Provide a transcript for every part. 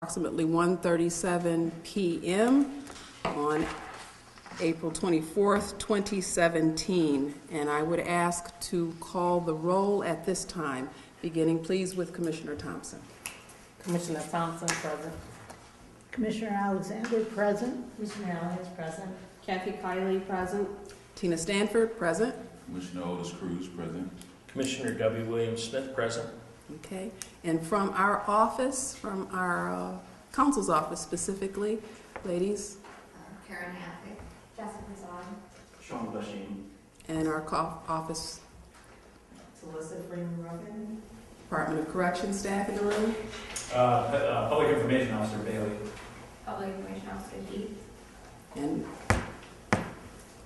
Approximately 1:37 p.m. on April 24th, 2017. And I would ask to call the roll at this time, beginning please with Commissioner Thompson. Commissioner Thompson, present. Commissioner Alexander, present. Commissioner Elliott, present. Kathy Kiley, present. Tina Stanford, present. Commissioner Otis Cruz, present. Commissioner W. William Smith, present. Okay. And from our office, from our counsel's office specifically, ladies. Karen Haffey. Jessica Zahn. Sean Basheen. And our office. Solicitor Freeman Ruffin. Department of Corrections staff in the room. Public Information Officer Bailey. Public Information Officer Heath. And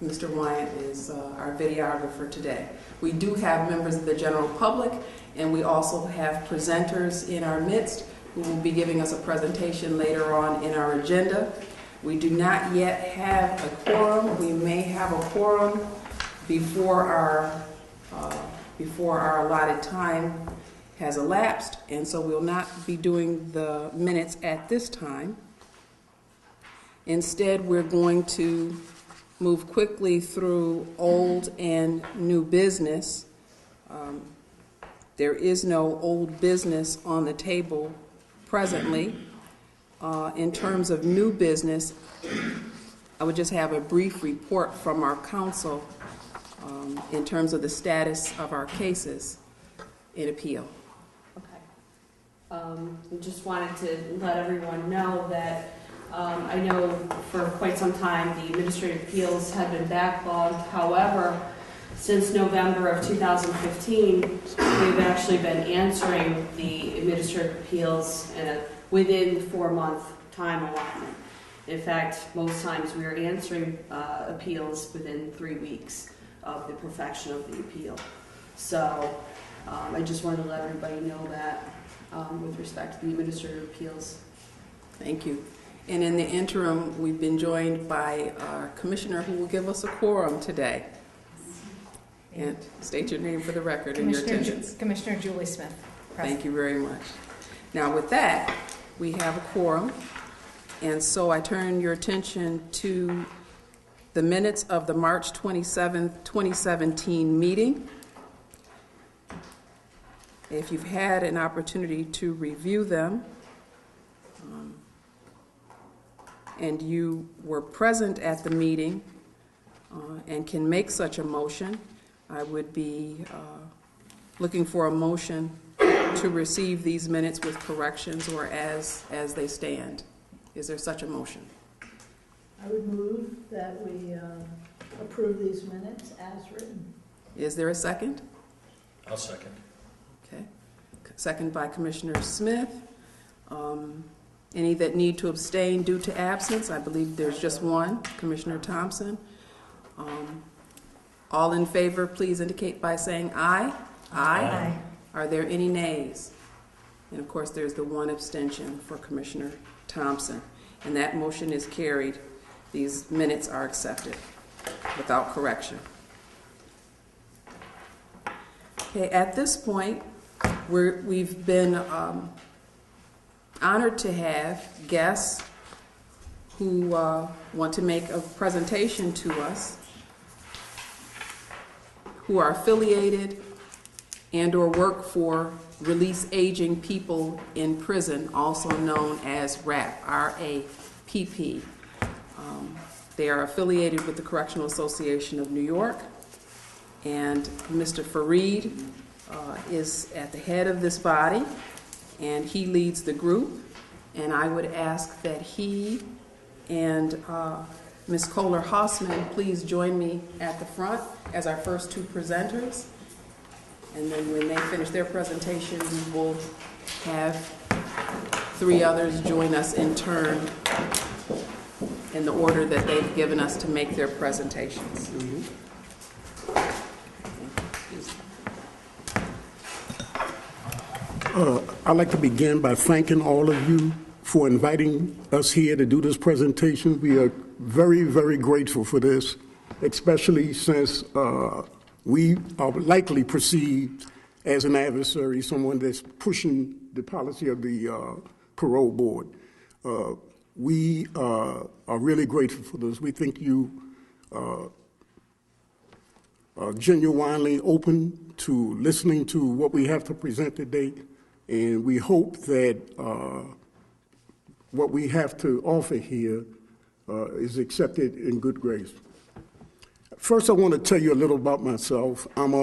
Mr. Wyatt is our videographer today. We do have members of the general public, and we also have presenters in our midst who will be giving us a presentation later on in our agenda. We do not yet have a quorum. We may have a quorum before our allotted time has elapsed, and so we'll not be doing the minutes at this time. Instead, we're going to move quickly through old and new business. There is no old business on the table presently. In terms of new business, I would just have a brief report from our counsel in terms of the status of our cases in appeal. Okay. Just wanted to let everyone know that I know for quite some time the administrative appeals have been backlogged. However, since November of 2015, we've actually been answering the administrative appeals within 4-month time allotment. In fact, most times we are answering appeals within 3 weeks of the perfection of the appeal. So I just wanted to let everybody know that with respect to the administrative appeals. Thank you. And in the interim, we've been joined by our commissioner who will give us a quorum today. And state your name for the record and your attendance. Commissioner Julie Smith, present. Thank you very much. Now with that, we have a quorum. And so I turn your attention to the minutes of the March 27th, 2017 meeting. If you've had an opportunity to review them, and you were present at the meeting and can make such a motion, I would be looking for a motion to receive these minutes with corrections or as they stand. Is there such a motion? I would move that we approve these minutes as written. Is there a second? I'll second. Okay. Second by Commissioner Smith. Any that need to abstain due to absence? I believe there's just one, Commissioner Thompson. All in favor, please indicate by saying aye. Aye. Aye. Are there any nays? And of course, there's the one abstention for Commissioner Thompson. And that motion is carried. These minutes are accepted without correction. Okay, at this point, we've been honored to have guests who want to make a presentation to us, who are affiliated and or work for Release Aging People in Prison, also known as RAPP, R-A-P-P. They are affiliated with the Correctional Association of New York, and Mr. Fareed is at the head of this body, and he leads the group. And I would ask that he and Ms. Kohler-Hossman please join me at the front as our first two presenters. And then when they finish their presentation, we will have 3 others join us in turn in the order that they've given us to make their presentations. I'd like to begin by thanking all of you for inviting us here to do this presentation. We are very, very grateful for this, especially since we are likely perceived as an adversary, someone that's pushing the policy of the Parole Board. We are really grateful for this. We think you are genuinely open to listening to what we have to present today, and we hope that what we have to offer here is accepted in good grace. First, I want to tell you a little about myself. I'm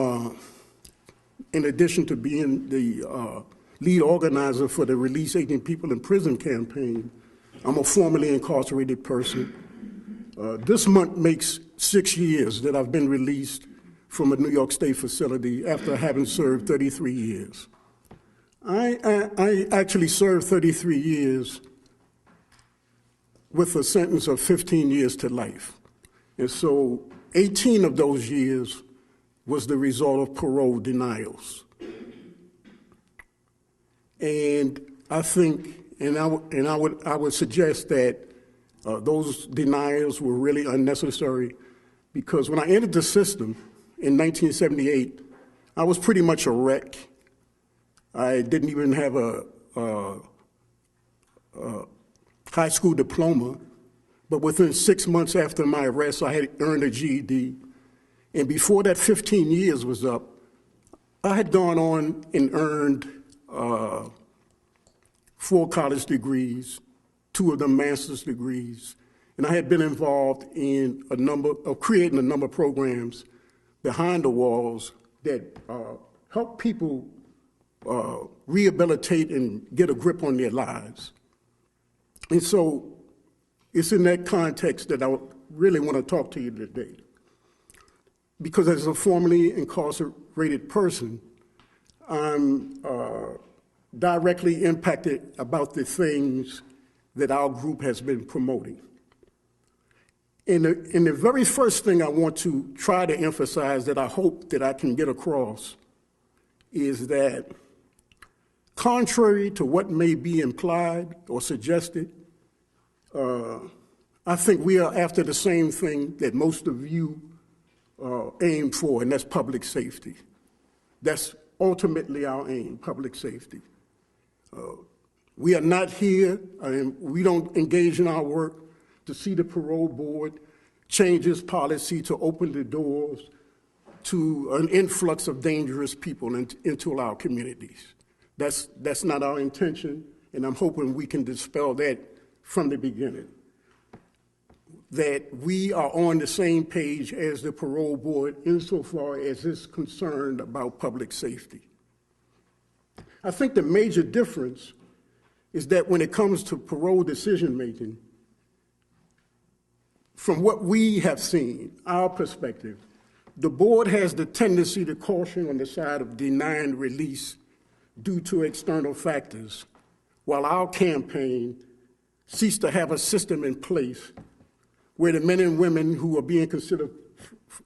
in addition to being the lead organizer for the Release Aging People in Prison campaign, I'm a formerly incarcerated person. This month makes 6 years that I've been released from a New York State facility after having served 33 years. I actually served 33 years with a sentence of 15 years to life. And so 18 of those years was the result of parole denials. And I think, I would suggest that those denials were really unnecessary, because when I entered the system in 1978, I was pretty much a wreck. I didn't even have a high school diploma, but within 6 months after my arrest, I had earned a GED. And before that 15 years was up, I had gone on and earned 4 college degrees, 2 of them master's degrees, and I had been involved in creating a number of programs behind the walls that help people rehabilitate and get a grip on their lives. And so it's in that context that I really want to talk to you today. Because as a formerly incarcerated person, I'm directly impacted about the things that our group has been promoting. And the very first thing I want to try to emphasize, that I hope that I can get across, is that contrary to what may be implied or suggested, I think we are after the same thing that most of you aim for, and that's public safety. That's ultimately our aim, public safety. We are not here, and we don't engage in our work to see the parole board change its policy to open the doors to an influx of dangerous people into our communities. That's not our intention, and I'm hoping we can dispel that from the beginning. That we are on the same page as the parole board insofar as it's concerned about public safety. I think the major difference is that when it comes to parole decision-making, from what we have seen, our perspective, the board has the tendency to caution on the side of denying release due to external factors, while our campaign seeks to have a system in place where the men and women who are being considered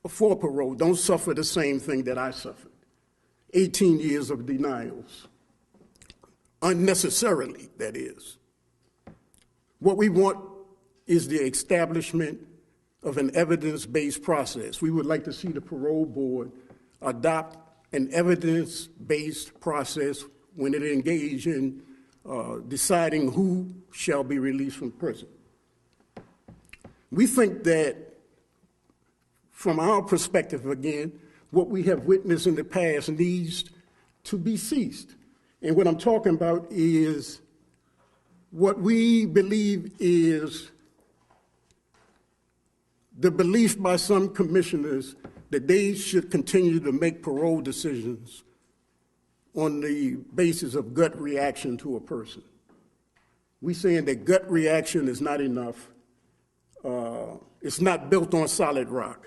for parole don't suffer the same thing that I suffered. 18 years of denials. Unnecessarily, that is. What we want is the establishment of an evidence-based process. We would like to see the parole board adopt an evidence-based process when it engages in deciding who shall be released from prison. We think that, from our perspective again, what we have witnessed in the past needs to be ceased. And what I'm talking about is what we believe is the belief by some commissioners that they should continue to make parole decisions on the basis of gut reaction to a person. We're saying that gut reaction is not enough. It's not built on solid rock.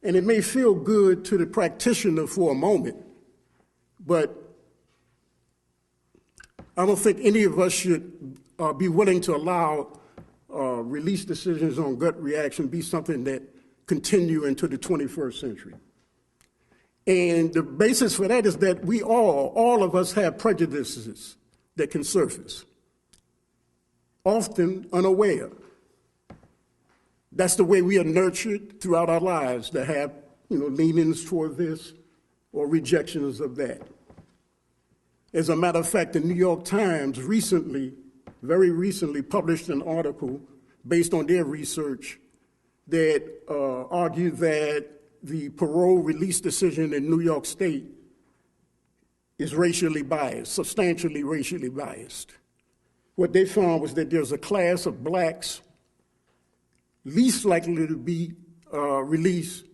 And it may feel good to the practitioner for a moment, but I don't think any of us should be willing to allow release decisions on gut reaction be something that continue into the 21st century. And the basis for that is that we all of us have prejudices that can surface, often unaware. That's the way we are nurtured throughout our lives, to have, leanings toward this or rejections of that. As a matter of fact, the New York Times recently, very recently, published an article based on their research that argued that the parole release decision in New York State is racially biased, substantially racially biased. What they found was that there's a class of blacks least likely to be released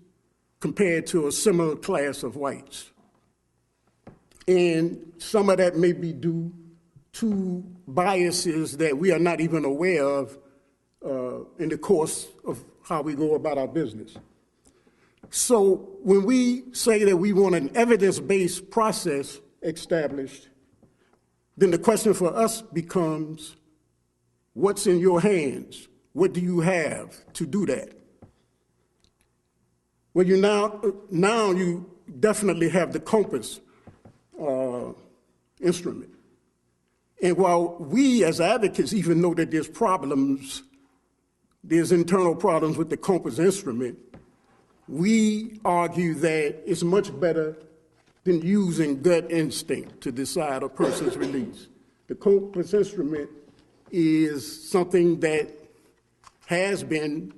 compared to a similar class of whites. And some of that may be due to biases that we are not even aware of in the course of how we go about our business. So when we say that we want an evidence-based process established, then the question for us becomes, what's in your hands? What do you have to do that? Well, now you definitely have the compass instrument. And while we as advocates even know that there's internal problems with the compass instrument, we argue that it's much better than using gut instinct to decide a person's release. The compass instrument is something that has been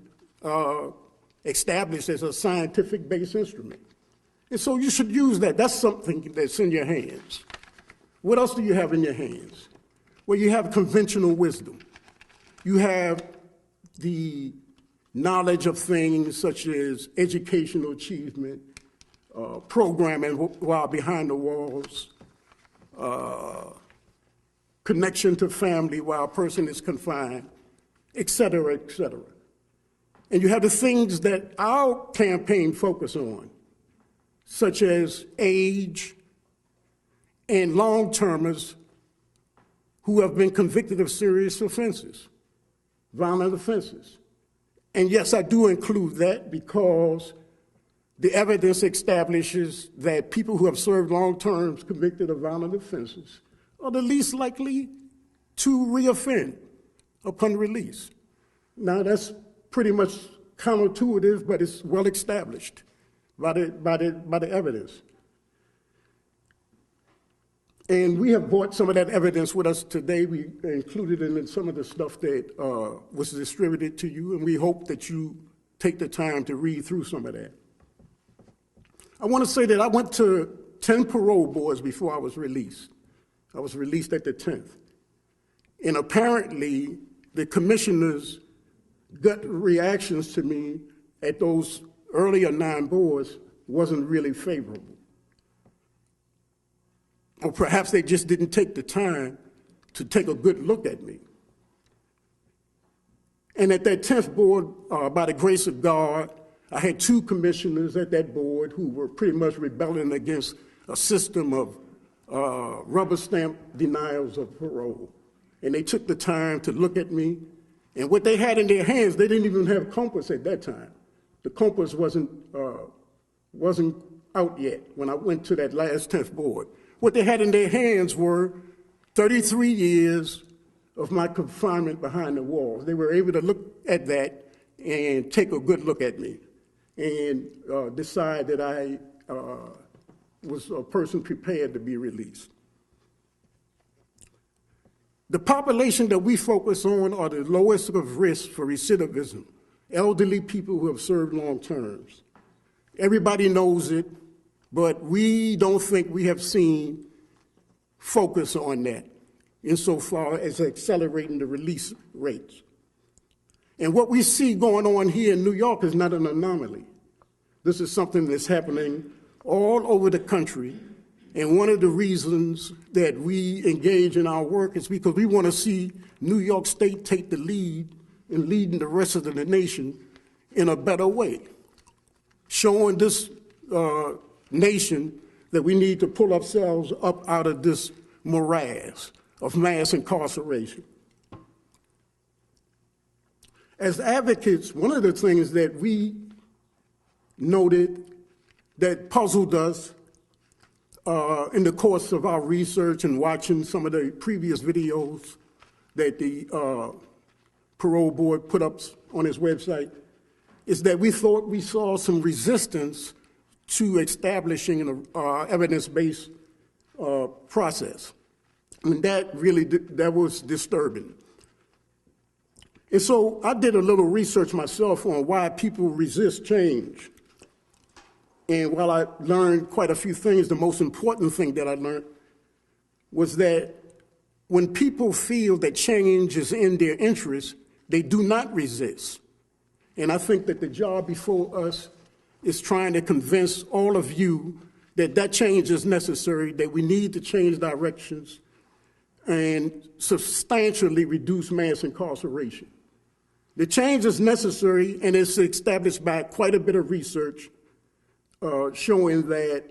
established as a scientific-based instrument. And so you should use that. That's something that's in your hands. What else do you have in your hands? Well, you have conventional wisdom. You have the knowledge of things such as educational achievement, programming while behind the walls, connection to family while a person is confined, et cetera, et cetera. And you have the things that our campaign focus on, such as age and long-termers who have been convicted of serious offenses, violent offenses. And yes, I do include that because the evidence establishes that people who have served long terms convicted of violent offenses are the least likely to reoffend upon release. Now, that's pretty much counterintuitive, but it's well established by the evidence. And we have brought some of that evidence with us today. We included it in some of the stuff that was distributed to you, and we hope that you take the time to read through some of that. I want to say that I went to 10 parole boards before I was released. I was released at the 10th. And apparently, the commissioner's gut reactions to me at those earlier 9 boards wasn't really favorable. Or perhaps they just didn't take the time to take a good look at me. And at that 10th board, by the grace of God, I had 2 commissioners at that board who were pretty much rebelling against a system of rubber stamp denials of parole. And they took the time to look at me. And what they had in their hands, they didn't even have compass at that time. The compass wasn't out yet when I went to that last 10th board. What they had in their hands were 33 years of my confinement behind the walls. They were able to look at that and take a good look at me and decide that I was a person prepared to be released. The population that we focus on are the lowest of risk for recidivism, elderly people who have served long terms. Everybody knows it, but we don't think we have seen focus on that insofar as accelerating the release rates. And what we see going on here in New York is not an anomaly. This is something that's happening all over the country. And one of the reasons that we engage in our work is because we want to see New York State take the lead in leading the rest of the nation in a better way, showing this nation that we need to pull ourselves up out of this morass of mass incarceration. As advocates, one of the things that we noted that puzzled us in the course of our research and watching some of the previous videos that the parole board put up on its website is that we thought we saw some resistance to establishing an evidence-based process. And that really, that was disturbing. And so I did a little research myself on why people resist change. And while I learned quite a few things, the most important thing that I learned was that when people feel that change is in their interest, they do not resist. And I think that the job before us is trying to convince all of you that that change is necessary, that we need to change directions and substantially reduce mass incarceration. The change is necessary, and it's established by quite a bit of research showing that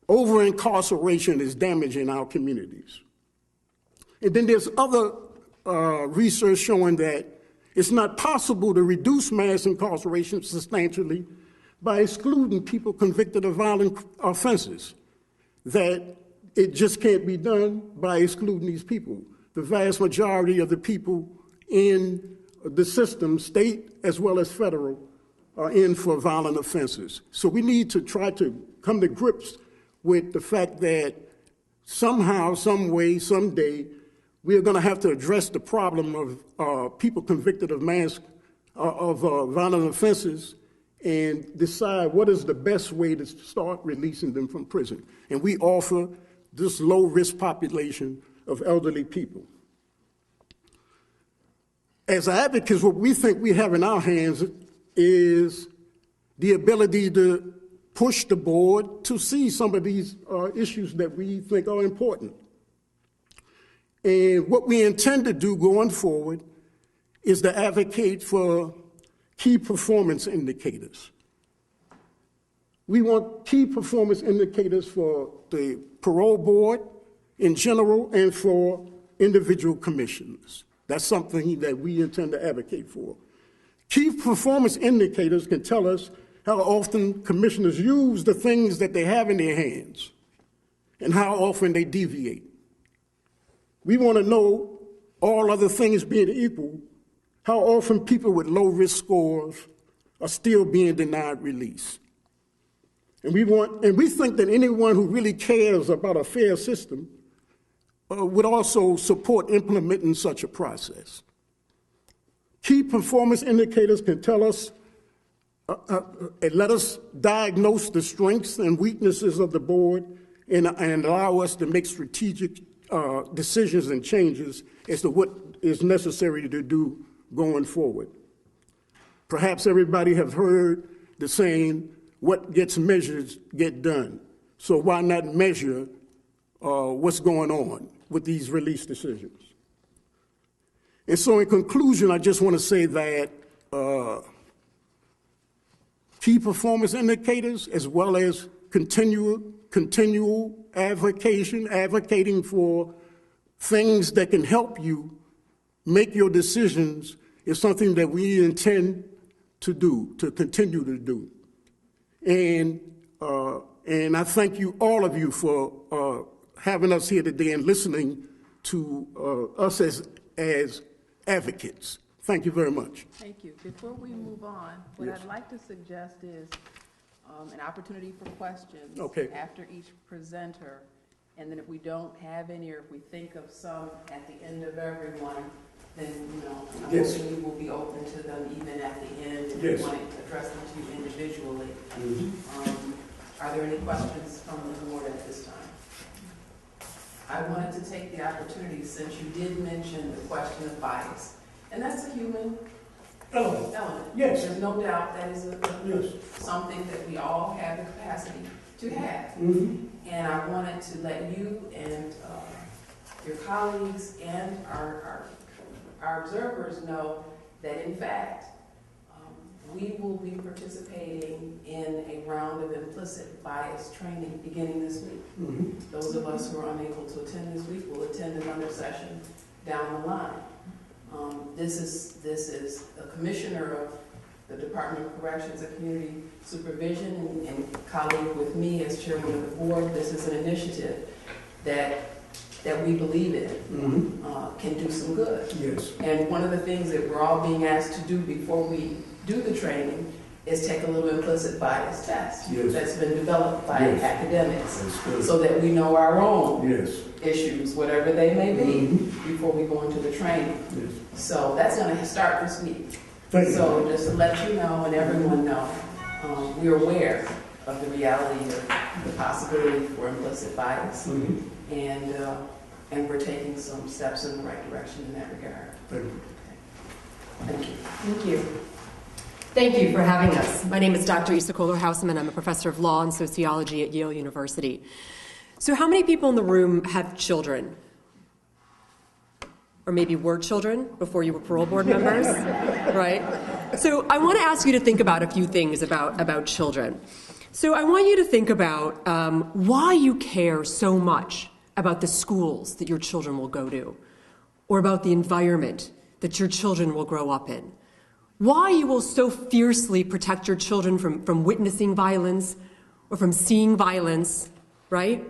over-incarceration is damaging our communities. And then there's other research showing that it's not possible to reduce mass incarceration substantially by excluding people convicted of violent offenses, that it just can't be done by excluding these people. The vast majority of the people in the system, state as well as federal, are in for violent offenses. So we need to try to come to grips with the fact that somehow, some way, someday, we are going to have to address the problem of people convicted of violent offenses and decide what is the best way to start releasing them from prison. And we offer this low-risk population of elderly people. As advocates, what we think we have in our hands is the ability to push the board to see some of these issues that we think are important. And what we intend to do going forward is to advocate for key performance indicators. We want key performance indicators for the parole board in general and for individual commissioners. That's something that we intend to advocate for. Key performance indicators can tell us how often commissioners use the things that they have in their hands and how often they deviate. We want to know, all other things being equal, how often people with low-risk scores are still being denied release. And we think that anyone who really cares about a fair system would also support implementing such a process. Key performance indicators can tell us and let us diagnose the strengths and weaknesses of the board and allow us to make strategic decisions and changes as to what is necessary to do going forward. Perhaps everybody have heard the saying, what gets measured get done. So why not measure what's going on with these release decisions? And so in conclusion, I just want to say that key performance indicators as well as continual advocating for things that can help you make your decisions is something that we intend to do, to continue to do. And I thank you, all of you, for having us here today and listening to us as advocates. Thank you very much. Thank you. Before we move on, what Yes. I'd like to suggest is an opportunity for questions Okay. after each presenter. And then if we don't have any, or if we think of some at the end of everyone, then, I'm Yes. hoping you will be open to them even at the end if Yes. you want to address them to you individually. Mm-hmm. Are there any questions from the board at this time? I wanted to take the opportunity, since you did mention the question of bias, and that's a human element. Yes. There's no doubt that is Yes. something that we all have the capacity to have. Mm-hmm. And I wanted to let you and your colleagues and our observers know that, in fact, we will be participating in a round of implicit bias training beginning this week. Mm-hmm. Those of us who are unable to attend this week will attend another session down the line. This is a commissioner of the Department of Corrections and Community Supervision and colleague with me as chairman of the board. This is an initiative that we believe in, can do some good. Yes. And one of the things that we're all being asked to do before we do the training is take a little implicit bias test Yes. that's been developed by Yes. academics That's good. so that we know our own Yes. issues, whatever they may be, Mhm. before we go into the training. Yes. So that's going to start this week. Thank you. So just to let you know and everyone know, we're aware of the reality of the possibility for implicit bias, Mhm. and we're taking some steps in the right direction in that regard. Thank you. Thank you. Thank you. Thank you for having us. My name is Dr. Issa Kohler-Houseman. I'm a professor of law and sociology at Yale University. So how many people in the room have children? Or maybe were children before you were parole board members, right? So I want to ask you to think about a few things about children. So I want you to think about why you care so much about the schools that your children will go to, or about the environment that your children will grow up in. Why you will so fiercely protect your children from witnessing violence or from seeing violence, right?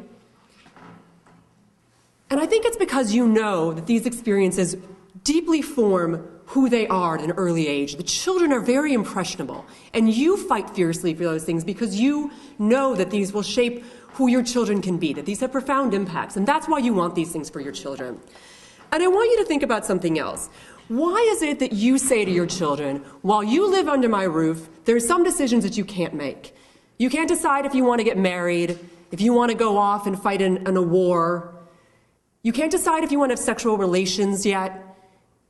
And I think it's because you know that these experiences deeply form who they are at an early age. The children are very impressionable, and you fight fiercely for those things because you know that these will shape who your children can be, that these have profound impacts, and that's why you want these things for your children. And I want you to think about something else. Why is it that you say to your children, while you live under my roof, there are some decisions that you can't make? You can't decide if you want to get married, if you want to go off and fight in a war. You can't decide if you want to have sexual relations yet.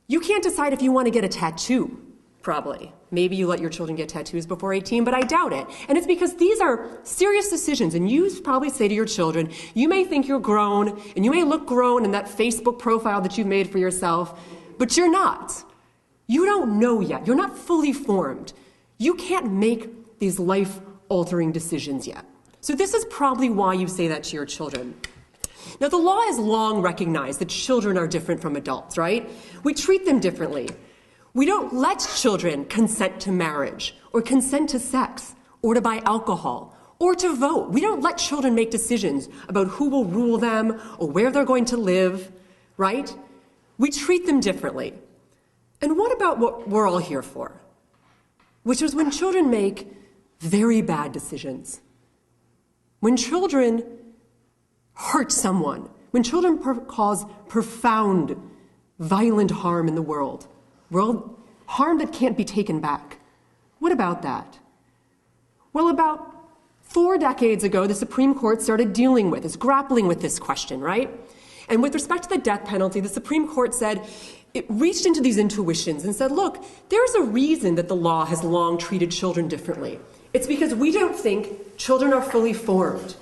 You can't decide if you want to get a tattoo, probably. Maybe you let your children get tattoos before 18, but I doubt it. And it's because these are serious decisions, and you probably say to your children, you may think you're grown, and you may look grown in that Facebook profile that you've made for yourself, but you're not. You don't know yet. You're not fully formed. You can't make these life-altering decisions yet. So this is probably why you say that to your children. Now, the law has long recognized that children are different from adults, right? We treat them differently. We don't let children consent to marriage or consent to sex or to buy alcohol or to vote. We don't let children make decisions about who will rule them or where they're going to live, right? We treat them differently. And what about what we're all here for? Which is when children make very bad decisions. When children hurt someone. When children cause profound, violent harm in the world. Harm that can't be taken back. What about that? Well, about 4 decades ago, the Supreme Court started grappling with this question, right? And with respect to the death penalty, the Supreme Court said, it reached into these intuitions and said, look, there's a reason that the law has long treated children differently. It's because we don't think children are fully formed.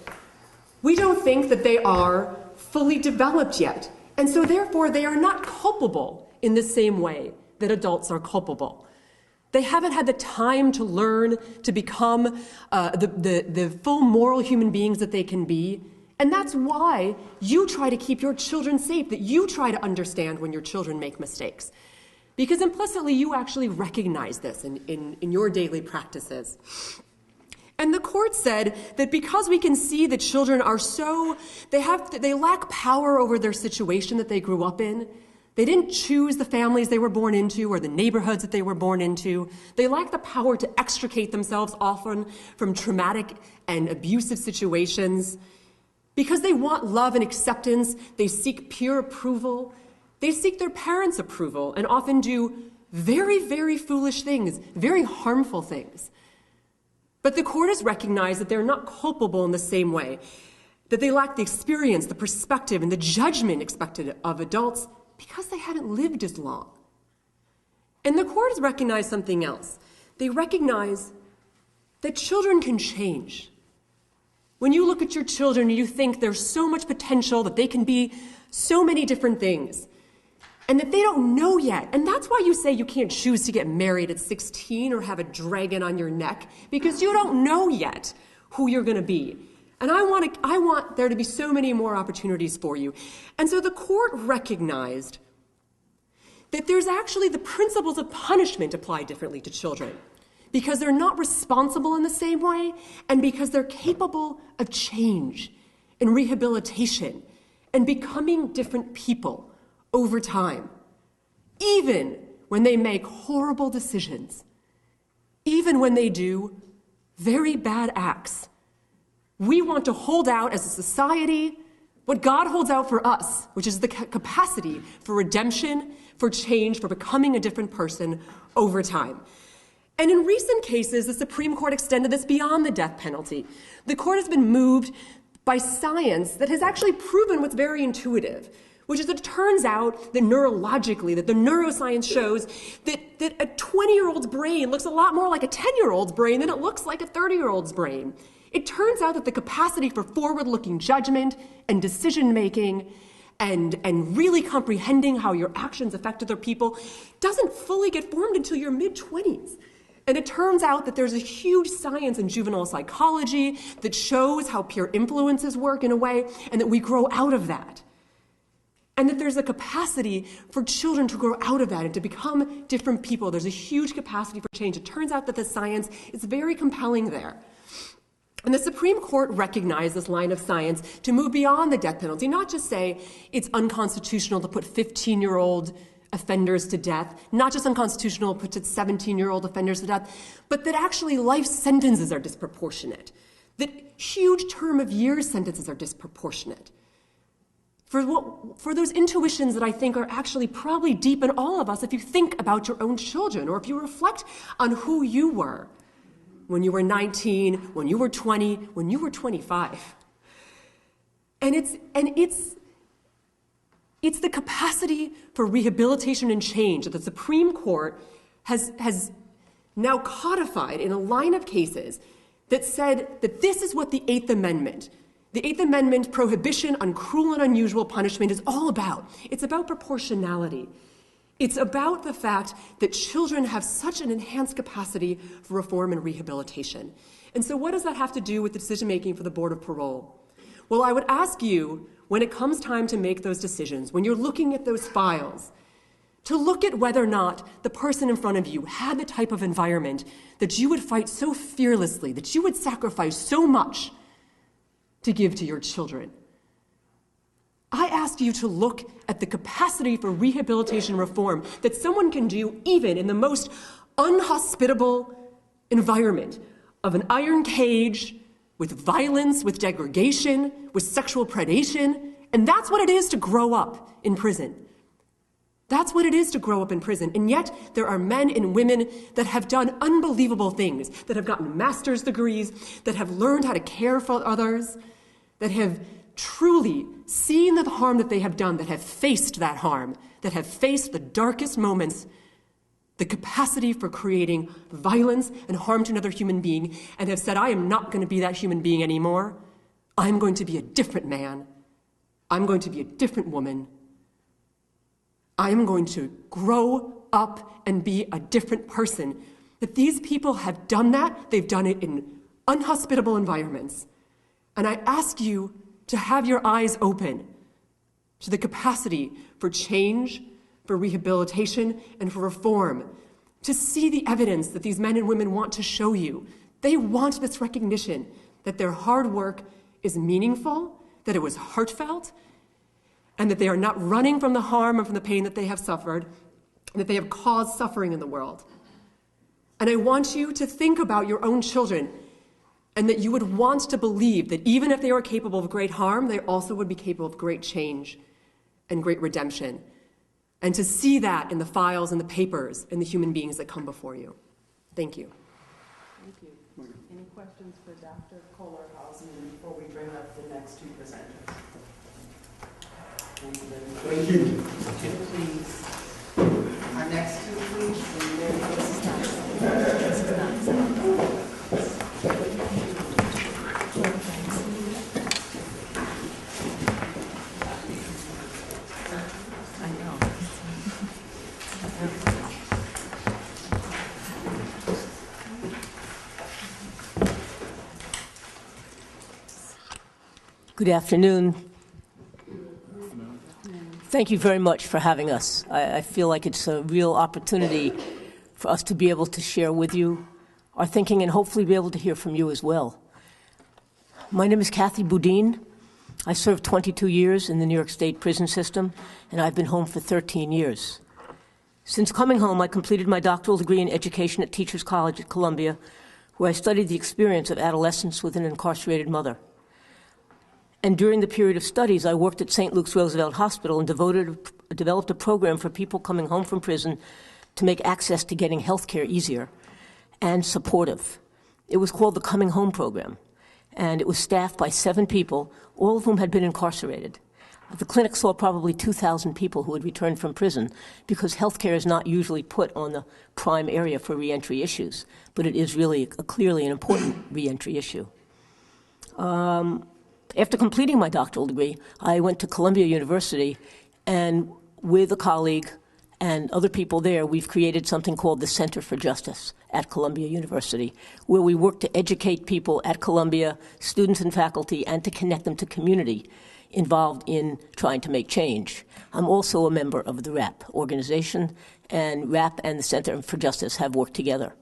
We don't think that they are fully developed yet. And so therefore, they are not culpable in the same way that adults are culpable. They haven't had the time to learn to become the full moral human beings that they can be. And that's why you try to keep your children safe, that you try to understand when your children make mistakes. Because implicitly, you actually recognize this in your daily practices. And the court said that because we can see that children are they lack power over their situation that they grew up in. They didn't choose the families they were born into or the neighborhoods that they were born into. They lack the power to extricate themselves often from traumatic and abusive situations. Because they want love and acceptance, they seek peer approval. They seek their parents' approval and often do very, very foolish things, very harmful things. But the court has recognized that they're not culpable in the same way, that they lack the experience, the perspective, and the judgment expected of adults because they haven't lived as long. And the court has recognized something else. They recognize that children can change. When you look at your children and you think there's so much potential, that they can be so many different things, and that they don't know yet. And that's why you say you can't choose to get married at 16 or have a dragon on your neck, because you don't know yet who you're going to be. And I want there to be so many more opportunities for you. And so the court recognized that there's actually the principles of punishment apply differently to children, because they're not responsible in the same way, and because they're capable of change and rehabilitation and becoming different people over time, even when they make horrible decisions. even when they do very bad acts. We want to hold out as a society what God holds out for us, which is the capacity for redemption, for change, for becoming a different person over time. And in recent cases, the Supreme Court extended this beyond the death penalty. The court has been moved by science that has actually proven what's very intuitive, which is that it turns out that neurologically, that the neuroscience shows that a 20-year-old's brain looks a lot more like a 10-year-old's brain than it looks like a 30-year-old's brain. It turns out that the capacity for forward-looking judgment and decision-making and really comprehending how your actions affect other people doesn't fully get formed until your mid-20s. And it turns out that there's a huge science in juvenile psychology that shows how peer influences work in a way, and that we grow out of that. And that there's a capacity for children to grow out of that and to become different people. There's a huge capacity for change. It turns out that the science is very compelling there. And the Supreme Court recognized this line of science to move beyond the death penalty, not just say it's unconstitutional to put 15-year-old offenders to death, not just unconstitutional to put 17-year-old offenders to death, but that actually life sentences are disproportionate, that huge term of years sentences are disproportionate. For those intuitions that I think are actually probably deep in all of us if you think about your own children, or if you reflect on who you were when you were 19, when you were 20, when you were 25. And it's the capacity for rehabilitation and change that the Supreme Court has now codified in a line of cases that said that this is what the Eighth Amendment, prohibition on cruel and unusual punishment, is all about. It's about proportionality. It's about the fact that children have such an enhanced capacity for reform and rehabilitation. And so what does that have to do with the decision-making for the Board of Parole? Well, I would ask you, when it comes time to make those decisions, when you're looking at those files, to look at whether or not the person in front of you had the type of environment that you would fight so fearlessly, that you would sacrifice so much to give to your children. I ask you to look at the capacity for rehabilitation reform that someone can do even in the most unhospitable environment of an iron cage, with violence, with degradation, with sexual predation. And that's what it is to grow up in prison. That's what it is to grow up in prison. And yet there are men and women that have done unbelievable things, that have gotten master's degrees, that have learned how to care for others, that have truly seen the harm that they have done, that have faced that harm, that have faced the darkest moments, the capacity for creating violence and harm to another human being, and have said, I am not going to be that human being anymore. I'm going to be a different man. I'm going to be a different woman. I'm going to grow up and be a different person. That these people have done that. They've done it in unhospitable environments. And I ask you to have your eyes open to the capacity for change, for rehabilitation, and for reform, to see the evidence that these men and women want to show you. They want this recognition that their hard work is meaningful, that it was heartfelt, and that they are not running from the harm and from the pain that they have suffered, that they have caused suffering in the world. And I want you to think about your own children, and that you would want to believe that even if they are capable of great harm, they also would be capable of great change and great redemption. And to see that in the files and the papers and the human beings that come before you. Thank you. Thank you. Any questions for Dr. Kohlerhausen before we bring up the next two presenters? Thank you. Please. Our next two, please. And there this is nice. This is nice. Good afternoon. Thank you very much for having us. I feel like it's a real opportunity for us to be able to share with you our thinking and hopefully be able to hear from you as well. My name is Kathy Boudin. I served 22 years in the New York State prison system, and I've been home for 13 years. Since coming home, I completed my doctoral degree in education at Teachers College at Columbia, where I studied the experience of adolescence with an incarcerated mother. And during the period of studies, I worked at St. Luke's Roosevelt Hospital and developed a program for people coming home from prison to make access to getting health care easier and supportive. It was called the Coming Home Program, and it was staffed by 7 people, all of whom had been incarcerated. The clinic saw probably 2,000 people who had returned from prison because health care is not usually put on the prime area for reentry issues, but it is really clearly an important reentry issue. After completing my doctoral degree, I went to Columbia University, and with a colleague and other people there, we've created something called the Center for Justice at Columbia University, where we work to educate people at Columbia, students and faculty, and to connect them to community involved in trying to make change. I'm also a member of the RAP organization, and RAP and the Center for Justice have worked together.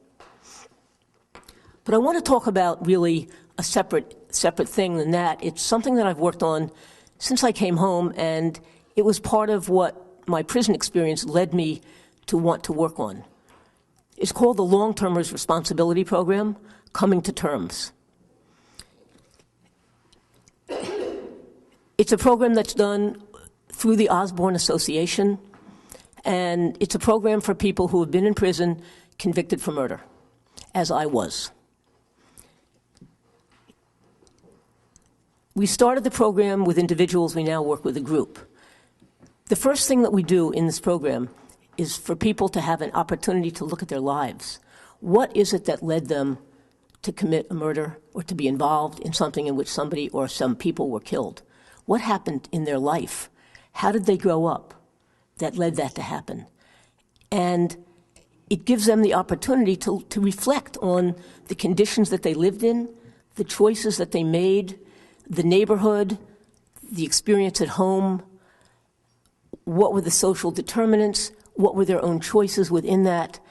But I want to talk about really a separate thing than that. It's something that I've worked on since I came home, and it was part of what my prison experience led me to want to work on. It's called the Long-Termers Responsibility Program, Coming to Terms. It's a program that's done through the Osborne Association, and it's a program for people who have been in prison convicted for murder, as I was. We started the program with individuals. We now work with a group. The first thing that we do in this program is for people to have an opportunity to look at their lives. What is it that led them to commit a murder or to be involved in something in which somebody or some people were killed? What happened in their life? How did they grow up that led that to happen? And it gives them the opportunity to reflect on the conditions that they lived in, the choices that they made, the neighborhood, the experience at home, what were the social determinants, what were their own choices within that,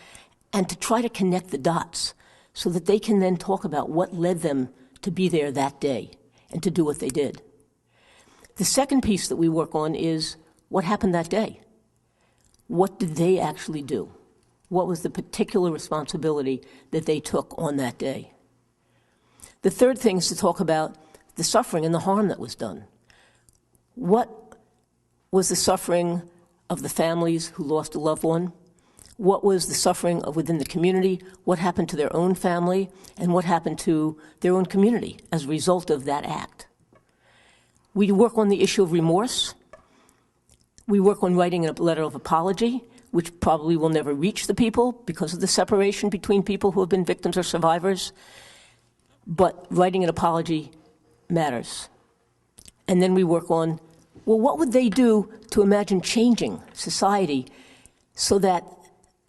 and to try to connect the dots so that they can then talk about what led them to be there that day and to do what they did. The second piece that we work on is what happened that day. What did they actually do? What was the particular responsibility that they took on that day? The third thing is to talk about the suffering and the harm that was done. What was the suffering of the families who lost a loved one? What was the suffering of within the community? What happened to their own family? And what happened to their own community as a result of that act? We work on the issue of remorse. We work on writing a letter of apology, which probably will never reach the people because of the separation between people who have been victims or survivors. But writing an apology matters. And then we work on, well, what would they do to imagine changing society so that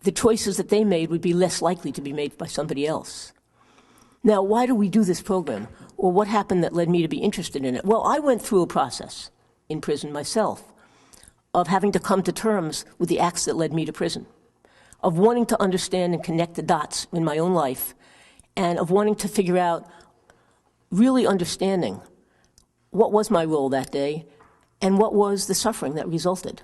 the choices that they made would be less likely to be made by somebody else? Now, why do we do this program? Or what happened that led me to be interested in it? Well, I went through a process in prison myself of having to come to terms with the acts that led me to prison, of wanting to understand and connect the dots in my own life, and of wanting to figure out, really understanding what was my role that day and what was the suffering that resulted.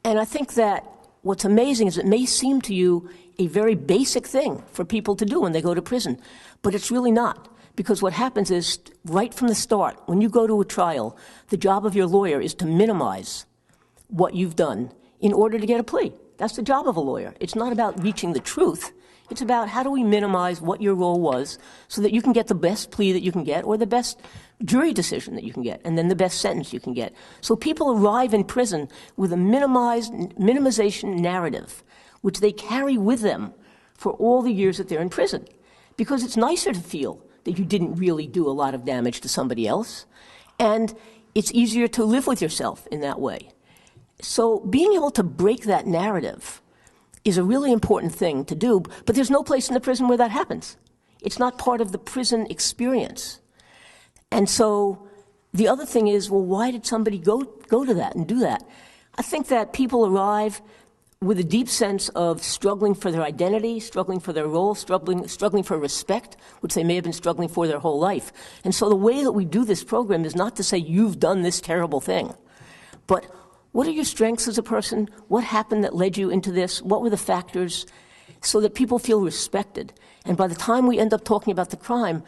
And I think that what's amazing is it may seem to you a very basic thing for people to do when they go to prison, but it's really not. Because what happens is, right from the start, when you go to a trial, the job of your lawyer is to minimize what you've done in order to get a plea. That's the job of a lawyer. It's not about reaching the truth. It's about how do we minimize what your role was so that you can get the best plea that you can get or the best jury decision that you can get and then the best sentence you can get. So people arrive in prison with a minimization narrative, which they carry with them for all the years that they're in prison. Because it's nicer to feel that you didn't really do a lot of damage to somebody else, and it's easier to live with yourself in that way. So being able to break that narrative is a really important thing to do, but there's no place in the prison where that happens. It's not part of the prison experience. And so the other thing is, well, why did somebody go to that and do that? I think that people arrive with a deep sense of struggling for their identity, struggling for their role, struggling for respect, which they may have been struggling for their whole life. And so the way that we do this program is not to say, you've done this terrible thing, but What are your strengths as a person? What happened that led you into this? What were the factors? So that people feel respected. And by the time we end up talking about the crime,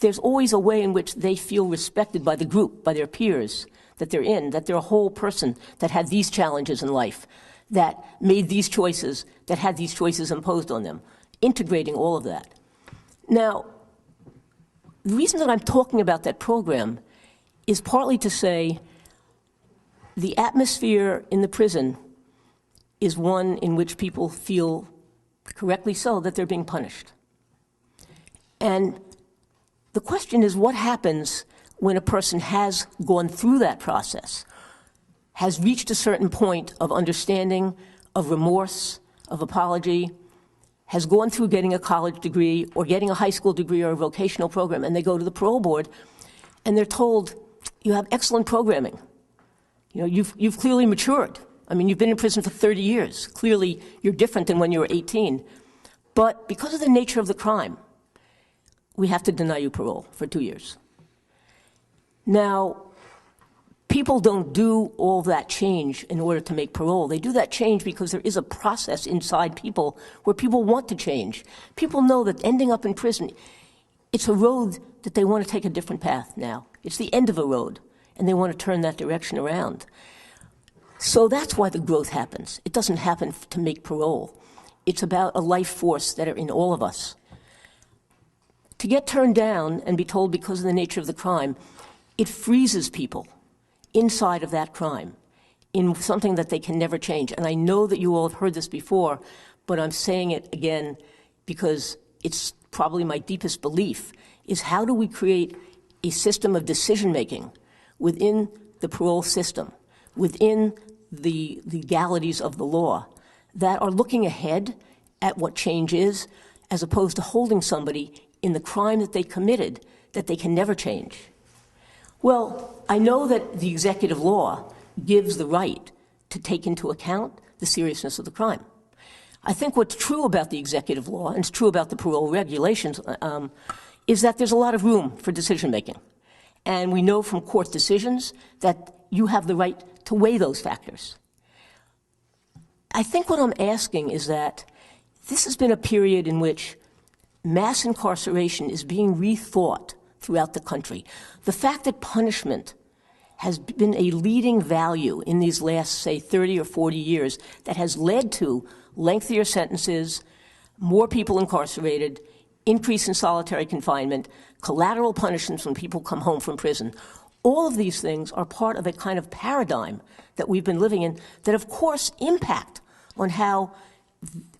there's always a way in which they feel respected by the group, by their peers that they're in, that they're a whole person that had these challenges in life, that made these choices, that had these choices imposed on them, integrating all of that. Now, the reason that I'm talking about that program is partly to say the atmosphere in the prison is one in which people feel, correctly so, that they're being punished. And the question is, what happens when a person has gone through that process, has reached a certain point of understanding, of remorse, of apology, has gone through getting a college degree or getting a high school degree or a vocational program, and they go to the parole board and they're told, you have excellent programming. You know, you've clearly matured. I mean, you've been in prison for 30 years. Clearly, you're different than when you were 18. But because of the nature of the crime, we have to deny you parole for 2 years. Now, people don't do all that change in order to make parole. They do that change because there is a process inside people where people want to change. People know that ending up in prison, it's a road that they want to take a different path now. It's the end of a road, and they want to turn that direction around. So that's why the growth happens. It doesn't happen to make parole. It's about a life force that are in all of us. To get turned down and be told because of the nature of the crime, it freezes people inside of that crime in something that they can never change. And I know that you all have heard this before, but I'm saying it again because it's probably my deepest belief, is how do we create a system of decision-making within the parole system, within the legalities of the law, that are looking ahead at what change is, as opposed to holding somebody in the crime that they committed that they can never change. Well, I know that the executive law gives the right to take into account the seriousness of the crime. I think what's true about the executive law, and it's true about the parole regulations, is that there's a lot of room for decision-making. And we know from court decisions that you have the right to weigh those factors. I think what I'm asking is that this has been a period in which mass incarceration is being rethought throughout the country. The fact that punishment has been a leading value in these last, say, 30 or 40 years that has led to lengthier sentences, more people incarcerated, increase in solitary confinement, collateral punishments when people come home from prison. All of these things are part of a kind of paradigm that we've been living in that, of course, impact on how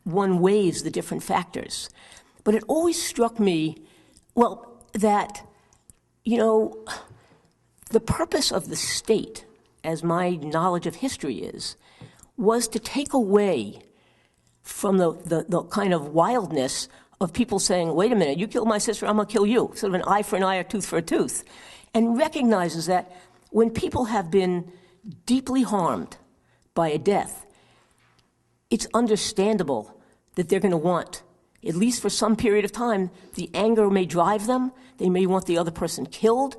one weighs the different factors. But it always struck me, well, that, you know, the purpose of the state, as my knowledge of history is, was to take away from the kind of wildness of people saying, wait a minute, you killed my sister, I'm going to kill you. Sort of an eye for an eye, a tooth for a tooth. And recognizes that when people have been deeply harmed by a death, it's understandable that they're going to want, at least for some period of time, the anger may drive them. They may want the other person killed.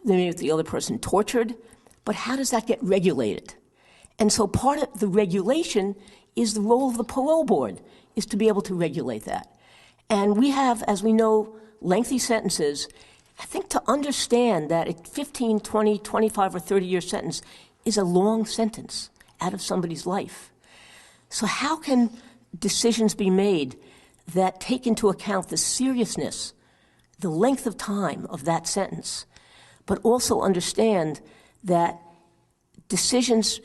They may want the other person tortured. But how does that get regulated? And so part of the regulation is the role of the parole board, is to be able to regulate that. And we have, as we know, lengthy sentences. I think to understand that a 15, 20, 25, or 30-year sentence is a long sentence out of somebody's life. So how can decisions be made that take into account the seriousness, the length of time of that sentence, but also understand that decisions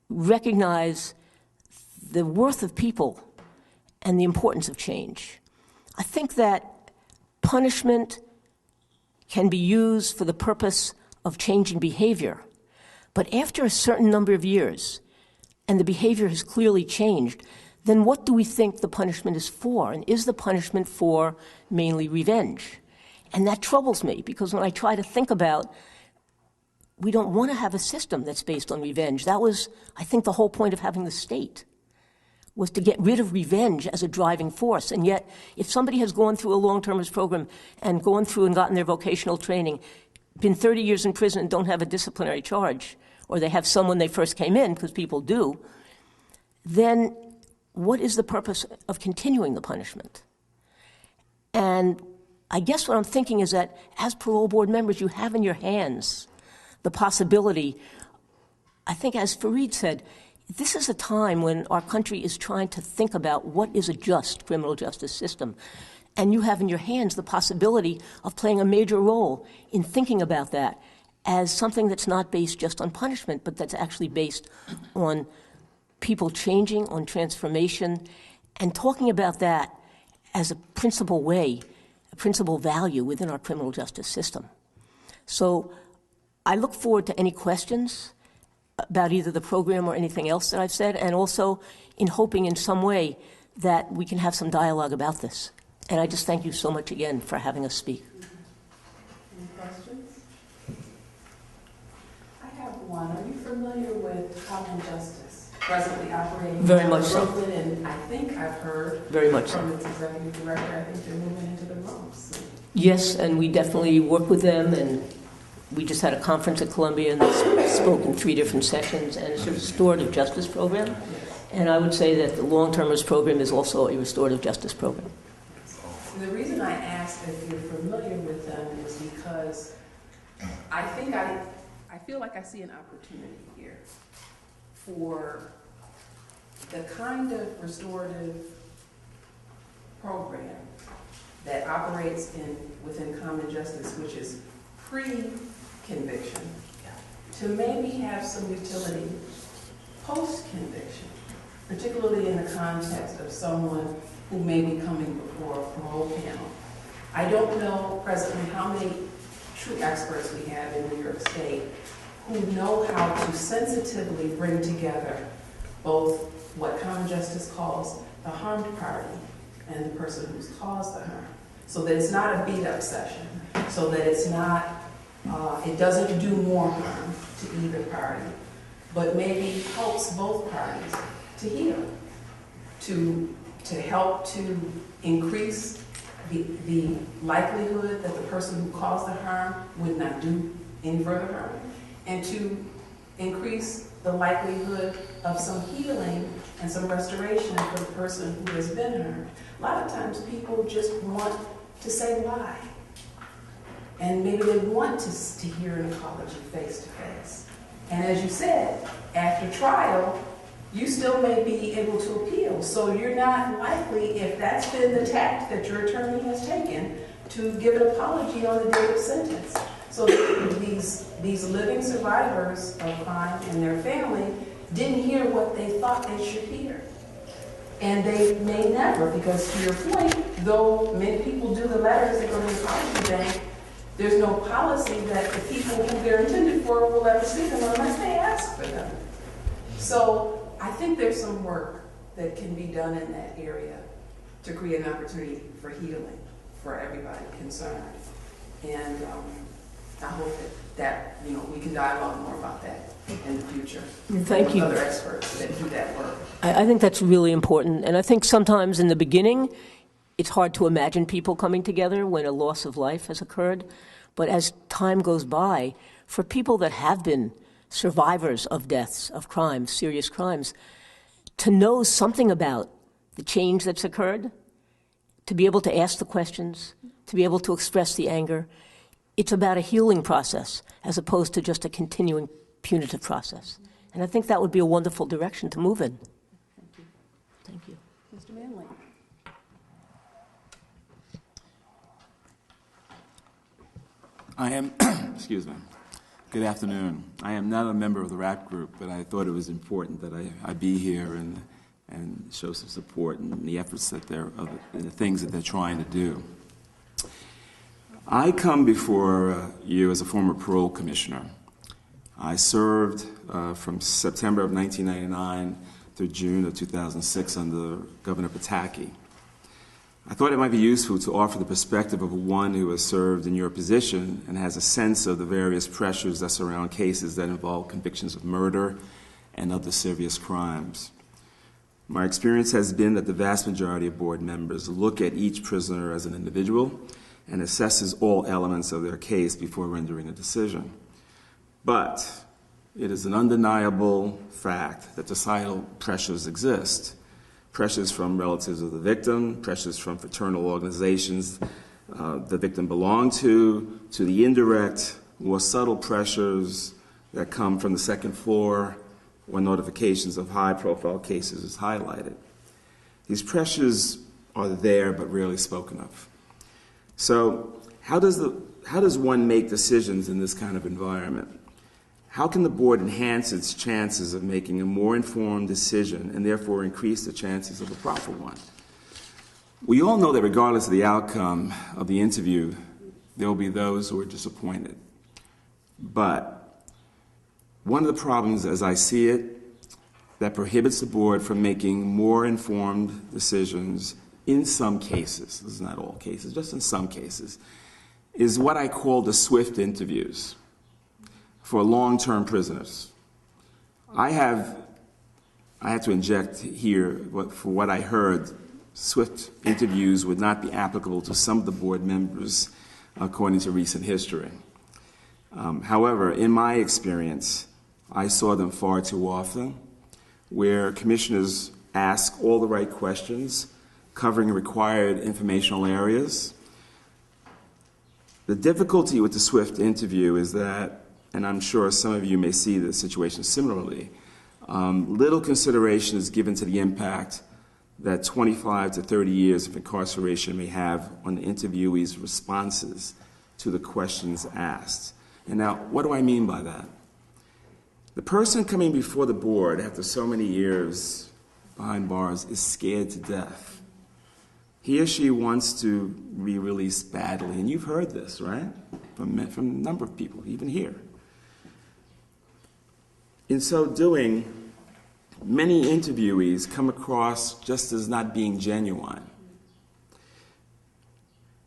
recognize the worth of people and the importance of change? I think that punishment can be used for the purpose of changing behavior, but after a certain number of years, and the behavior has clearly changed, then what do we think the punishment is for? And is the punishment for mainly revenge? And that troubles me, because when I try to think about, we don't want to have a system that's based on revenge. That was, I think, the whole point of having the state, was to get rid of revenge as a driving force. And yet, if somebody has gone through a long-termist program and gone through and gotten their vocational training, been 30 years in prison and don't have a disciplinary charge, or they have some when they first came in, because people do, then what is the purpose of continuing the punishment? And I guess what I'm thinking is that as parole board members, you have in your hands the possibility, I think as Fareed said, this is a time when our country is trying to think about what is a just criminal justice system. And you have in your hands the possibility of playing a major role in thinking about that as something that's not based just on punishment, but that's actually based on people changing, on transformation, and talking about that as a principal way, a principal value within our criminal justice system. So I look forward to any questions about either the program or anything else that I've said, and also in hoping in some way that we can have some dialogue about this. And I just thank you so much again for having us speak. Any questions? I have one. Are you familiar with Common Justice, presently operating Very in much so. Brooklyn? And I think I've heard Very much so. from its executive director, I think they're moving into the Bronx. Yes, and we definitely work with them, and we just had a conference at Columbia and they spoke in 3 different sessions, and it's a restorative justice program. And I would say that the long-termers program is also a restorative justice program. And the reason I asked if you're familiar with them is because I think I feel like I see an opportunity here for the kind of restorative program that operates within Common Justice, which is pre-conviction, to maybe have some utility post-conviction, particularly in the context of someone who may be coming before a parole panel. I don't know presently how many true experts we have in New York State who know how to sensitively bring together both what Common Justice calls the harmed party and the person who's caused the harm, so that it's not a beat-up session, so that it's not, it doesn't do more harm to either party, but maybe helps both parties to heal, to help to increase the likelihood that the person who caused the harm would not do any further harm, and to increase the likelihood of some healing and some restoration for the person who has been harmed. A lot of times people just want to say why. And maybe they want to hear an apology face to face. And as you said, after trial, you still may be able to appeal. So you're not likely, if that's been the tact that your attorney has taken, to give an apology on the day of sentence. So these living survivors of crime and their family didn't hear what they thought they should hear. And they may never, because to your point, though many people do the letters, they go to the apology bank, there's no policy that the people who they're intended for will ever see them unless they ask for them. So I think there's some work that can be done in that area to create an opportunity for healing for everybody concerned. And I hope that we can dialogue more about that in the future. Thank you. Other experts that do that work. I think that's really important. And I think sometimes in the beginning, it's hard to imagine people coming together when a loss of life has occurred. But as time goes by, for people that have been survivors of deaths, of crimes, serious crimes, to know something about the change that's occurred, to be able to ask the questions, to be able to express the anger, it's about a healing process as opposed to just a continuing punitive process. And I think that would be a wonderful direction to move in. Thank you. Thank you. Mr. Manley. I am, excuse me, good afternoon. I am not a member of the RAP group, but I thought it was important that I be here and show some support in the efforts that and the things that they're trying to do. I come before you as a former parole commissioner. I served from September of 1999 through June of 2006 under Governor Pataki. I thought it might be useful to offer the perspective of one who has served in your position and has a sense of the various pressures that surround cases that involve convictions of murder and other serious crimes. My experience has been that the vast majority of board members look at each prisoner as an individual and assesses all elements of their case before rendering a decision. But it is an undeniable fact that societal pressures exist. Pressures from relatives of the victim, pressures from fraternal organizations the victim belonged to the indirect, more subtle pressures that come from the second floor when notifications of high-profile cases is highlighted. These pressures are there but rarely spoken of. So how does one make decisions in this kind of environment? How can the board enhance its chances of making a more informed decision and therefore increase the chances of a proper one? We all know that regardless of the outcome of the interview, there will be those who are disappointed. But one of the problems, as I see it, that prohibits the board from making more informed decisions in some cases, this is not all cases, just in some cases, is what I call the swift interviews for long-term prisoners. I have to inject here, for what I heard, swift interviews would not be applicable to some of the board members according to recent history. However, in my experience, I saw them far too often, where commissioners ask all the right questions, covering required informational areas. The difficulty with the swift interview is that, and I'm sure some of you may see the situation similarly, little consideration is given to the impact that 25 to 30 years of incarceration may have on the interviewee's responses to the questions asked. And now, what do I mean by that? The person coming before the board after so many years behind bars is scared to death. He or she wants to be released badly, and you've heard this, right? From a number of people, even here. In so doing, many interviewees come across just as not being genuine.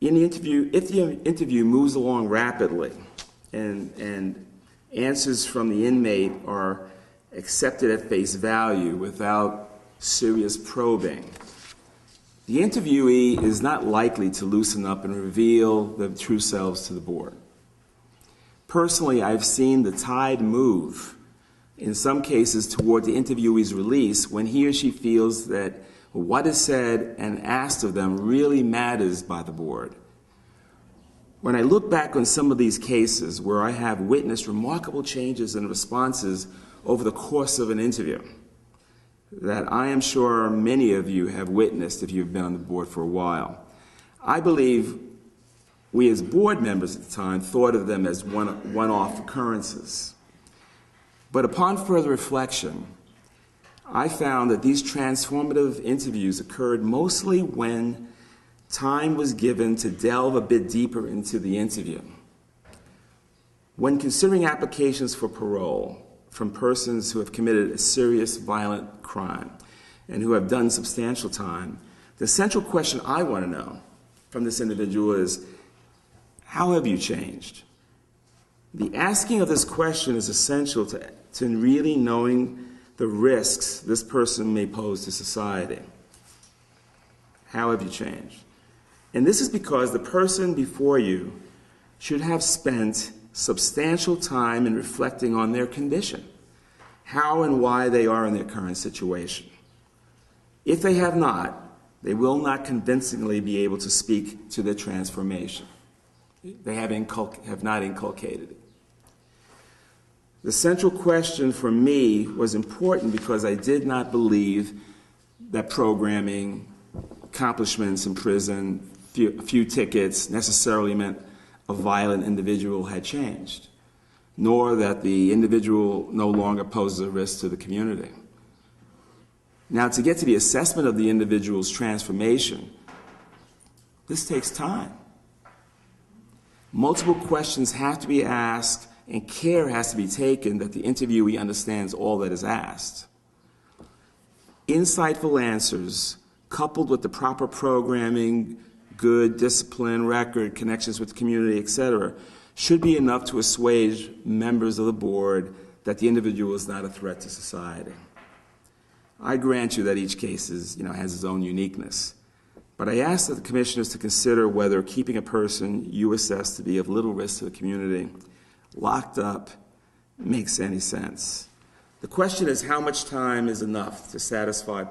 In the interview, if the interview moves along rapidly and answers from the inmate are accepted at face value without serious probing, the interviewee is not likely to loosen up and reveal their true selves to the board. Personally, I've seen the tide move in some cases toward the interviewee's release when he or she feels that what is said and asked of them really matters by the board. When I look back on some of these cases where I have witnessed remarkable changes in responses over the course of an interview that I am sure many of you have witnessed if you've been on the board for a while, I believe we as board members at the time thought of them as one-off occurrences. But upon further reflection, I found that these transformative interviews occurred mostly when time was given to delve a bit deeper into the interview. When considering applications for parole from persons who have committed a serious violent crime and who have done substantial time, the central question I want to know from this individual is, how have you changed? The asking of this question is essential to really knowing the risks this person may pose to society. How have you changed? And this is because the person before you should have spent substantial time in reflecting on their condition, how and why they are in their current situation. If they have not, they will not convincingly be able to speak to their transformation. They have not inculcated it. The central question for me was important because I did not believe that programming, accomplishments in prison, a few tickets necessarily meant a violent individual had changed, nor that the individual no longer poses a risk to the community. Now, to get to the assessment of the individual's transformation, this takes time. Multiple questions have to be asked and care has to be taken that the interviewee understands all that is asked. Insightful answers, coupled with the proper programming, good discipline, record, connections with the community, etc., should be enough to assuage members of the board that the individual is not a threat to society. I grant you that each case has its own uniqueness, but I ask that the commissioners to consider whether keeping a person you assess to be of little risk to the community locked up makes any sense. The question is, how much time is enough to satisfy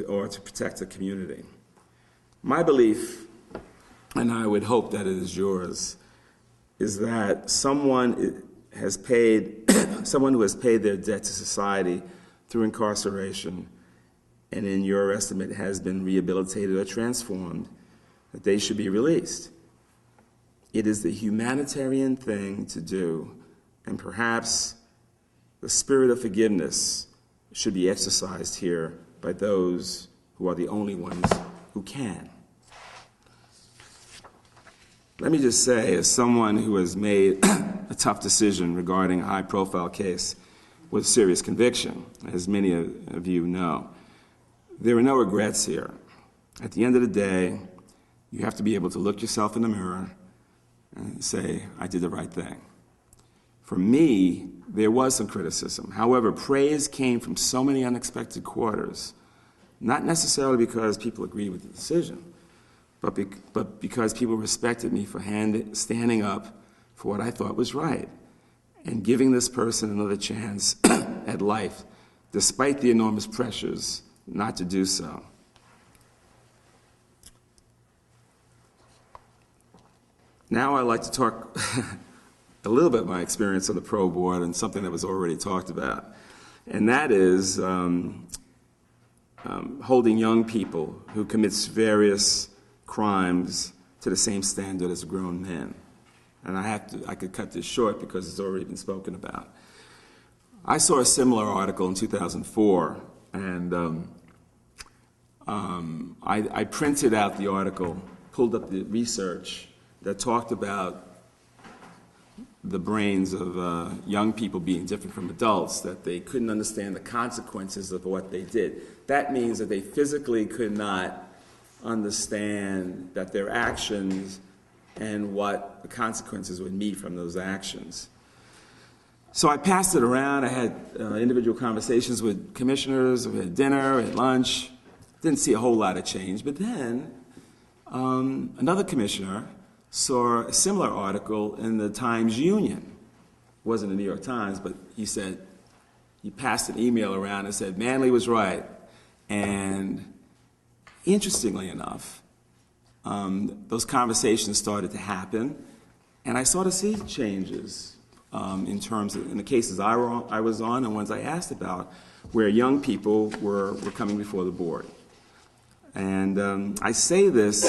or to protect the community? My belief, and I would hope that it is yours, is that someone who has paid their debt to society through incarceration, and in your estimate has been rehabilitated or transformed, that they should be released. It is the humanitarian thing to do, and perhaps the spirit of forgiveness should be exercised here by those who are the only ones who can. Let me just say, as someone who has made a tough decision regarding a high-profile case with serious conviction, as many of you know, there are no regrets here. At the end of the day, you have to be able to look yourself in the mirror and say, I did the right thing. For me, there was some criticism. However, praise came from so many unexpected quarters, not necessarily because people agreed with the decision, but because people respected me for standing up for what I thought was right and giving this person another chance at life, despite the enormous pressures not to do so. Now I'd like to talk a little bit about my experience on the Pro Board and something that was already talked about, and that is holding young people who commit various crimes to the same standard as grown men. And I could cut this short because it's already been spoken about. I saw a similar article in 2004, and I printed out the article, pulled up the research that talked about the brains of young people being different from adults, that they couldn't understand the consequences of what they did. That means that they physically could not understand that their actions and what the consequences would be from those actions. So I passed it around. I had individual conversations with commissioners. We had dinner, we had lunch. Didn't see a whole lot of change. But then another commissioner saw a similar article in the Times-Union. It wasn't the New York Times, but he passed an email around and said, Manley was right. And interestingly enough, those conversations started to happen, and I started to see changes in terms of, in the cases I was on and ones I asked about, where young people were coming before the board. And I say this,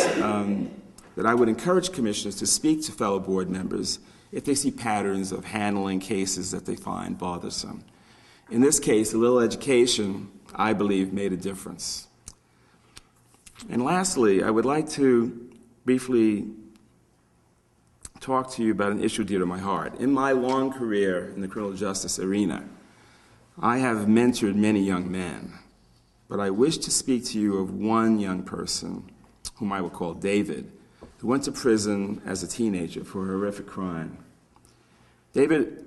that I would encourage commissioners to speak to fellow board members if they see patterns of handling cases that they find bothersome. In this case, a little education, I believe, made a difference. And lastly, I would like to briefly talk to you about an issue dear to my heart. In my long career in the criminal justice arena, I have mentored many young men, but I wish to speak to you of one young person, whom I will call David, who went to prison as a teenager for a horrific crime. David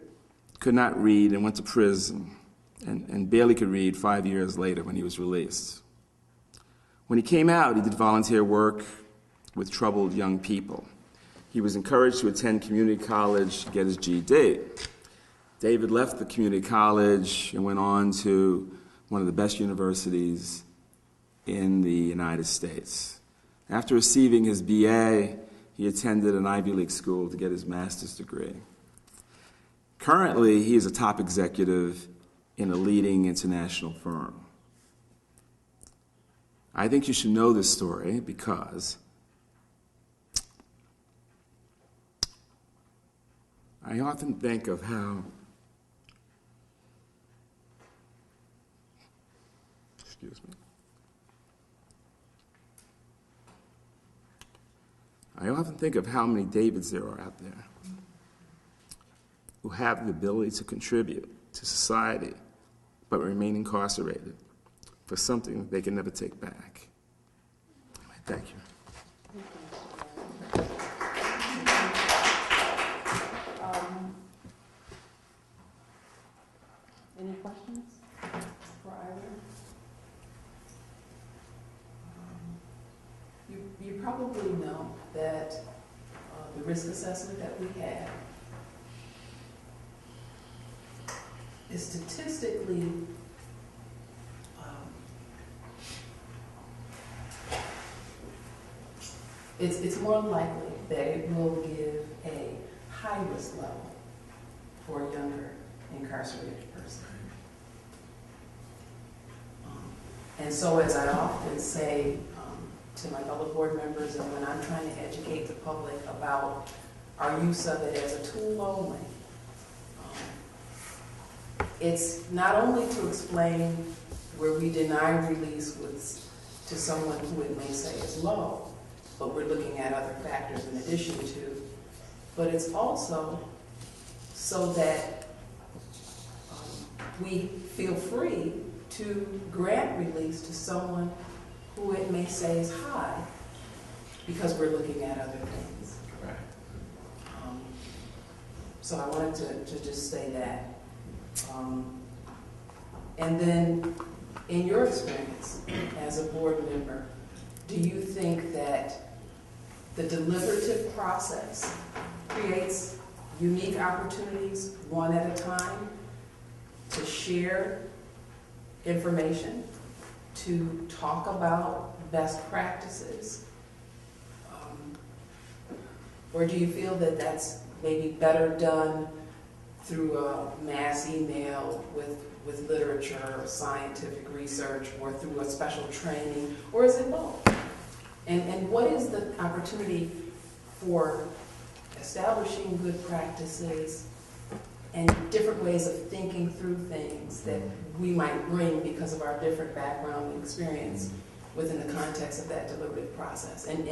could not read and went to prison and barely could read 5 years later when he was released. When he came out, he did volunteer work with troubled young people. He was encouraged to attend community college to get his GED. David left the community college and went on to one of the best universities in the United States. After receiving his BA, he attended an Ivy League school to get his master's degree. Currently, he is a top executive in a leading international firm. I think you should know this story because I often think of how I often think of how many Davids there are out there who have the ability to contribute to society but remain incarcerated for something they can never take back. Thank you. Any questions for either? You probably know that the risk assessment that we had is statistically it's more likely that it will give a high risk level for a younger incarcerated person. And so, as I often say to my fellow board members, and when I'm trying to educate the public about our use of it as a tool only, it's not only to explain where we deny release to someone who it may say is low, but we're looking at other factors in addition to, but it's also so that we feel free to grant release to someone who it may say is high, because we're looking at other things. Right. So I wanted to just say that. And then, in your experience as a board member, do you think that the deliberative process creates unique opportunities, one at a time, to share information, to talk about best practices? Or do you feel that that's maybe better done through a mass email with literature or scientific research, or through a special training, or is it both? And what is the opportunity for establishing good practices and different ways of thinking through things that we might bring because of our different background and experience within the context of that deliberative process? And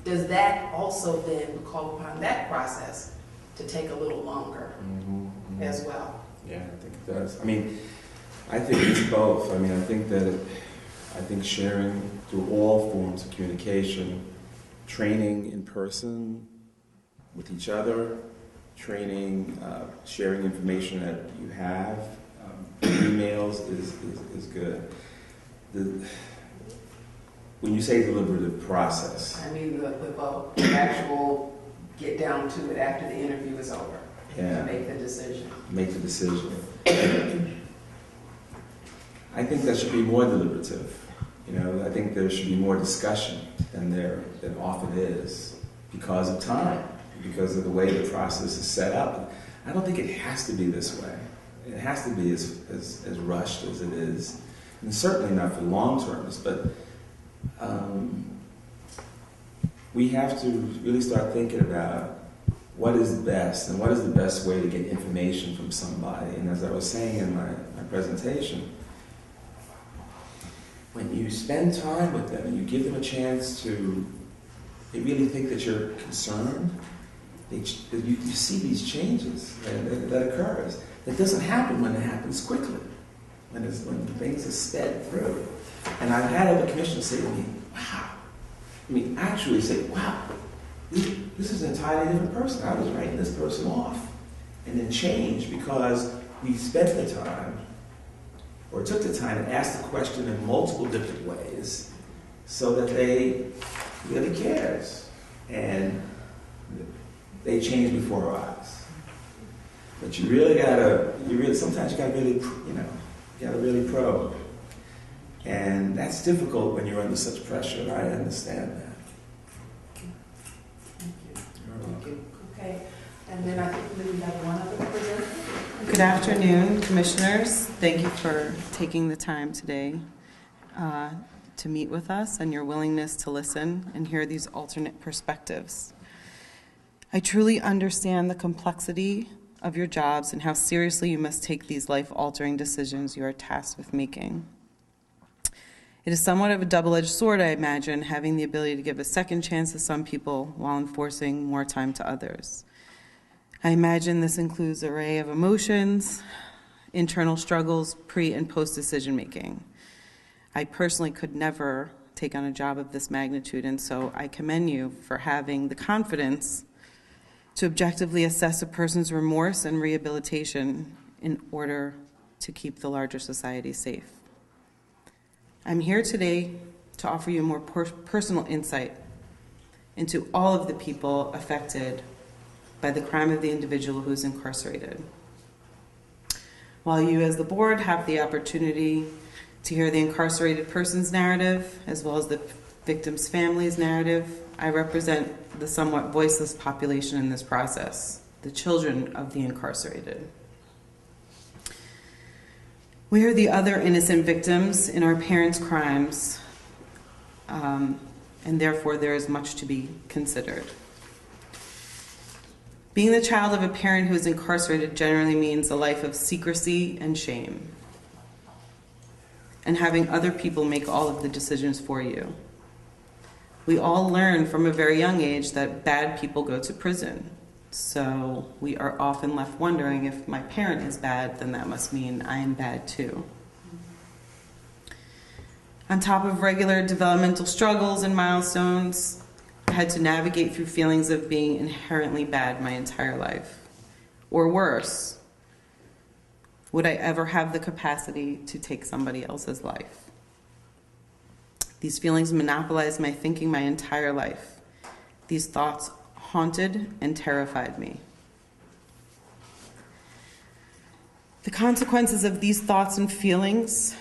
does that also then call upon that process to take a little longer as well? Yeah, I think it does. I mean, I think it's both. I mean, I think that I think sharing through all forms of communication, training in person with each other, training, sharing information that you have, emails is good. When you say deliberative process, I mean the vote, the actual get down to it after the interview is over. Yeah. To make the decision. Make the decision. I think that should be more deliberative. You know, I think there should be more discussion than often is, because of time, because of the way the process is set up. I don't think it has to be this way. It has to be as rushed as it is, and certainly not for long terms. But we have to really start thinking about what is best, and what is the best way to get information from somebody. And as I was saying in my presentation, when you spend time with them and you give them a chance to, they really think that you're concerned, you see these changes that occurs. That doesn't happen when it happens quickly, when things are sped through. And I've had other commissioners say to me, wow, I mean, actually say, wow, this is an entirely different person. I was writing this person off. And then change because we spent the time, or took the time and asked the question in multiple different ways so that they really cares. And they change before our eyes. But sometimes you gotta really probe. And that's difficult when you're under such pressure, and I understand that. Thank you. Okay. And then I think we have one other presenter. Good afternoon, commissioners. Thank you for taking the time today to meet with us, and your willingness to listen and hear these alternate perspectives. I truly understand the complexity of your jobs and how seriously you must take these life-altering decisions you are tasked with making. It is somewhat of a double-edged sword, I imagine, having the ability to give a second chance to some people while enforcing more time to others. I imagine this includes an array of emotions, internal struggles, pre- and post-decision making. I personally could never take on a job of this magnitude, and so I commend you for having the confidence to objectively assess a person's remorse and rehabilitation in order to keep the larger society safe. I'm here today to offer you a more personal insight into all of the people affected by the crime of the individual who is incarcerated. while you as the board have the opportunity to hear the incarcerated person's narrative as well as the victim's family's narrative, I represent the somewhat voiceless population in this process, the children of the incarcerated. We are the other innocent victims in our parents' crimes, and therefore there is much to be considered. Being the child of a parent who is incarcerated generally means a life of secrecy and shame, and having other people make all of the decisions for you. We all learn from a very young age that bad people go to prison. So we are often left wondering, if my parent is bad, then that must mean I am bad too. On top of regular developmental struggles and milestones, I had to navigate through feelings of being inherently bad my entire life. Or worse, would I ever have the capacity to take somebody else's life? These feelings monopolized my thinking my entire life. These thoughts haunted and terrified me. The consequences of these thoughts and feelings,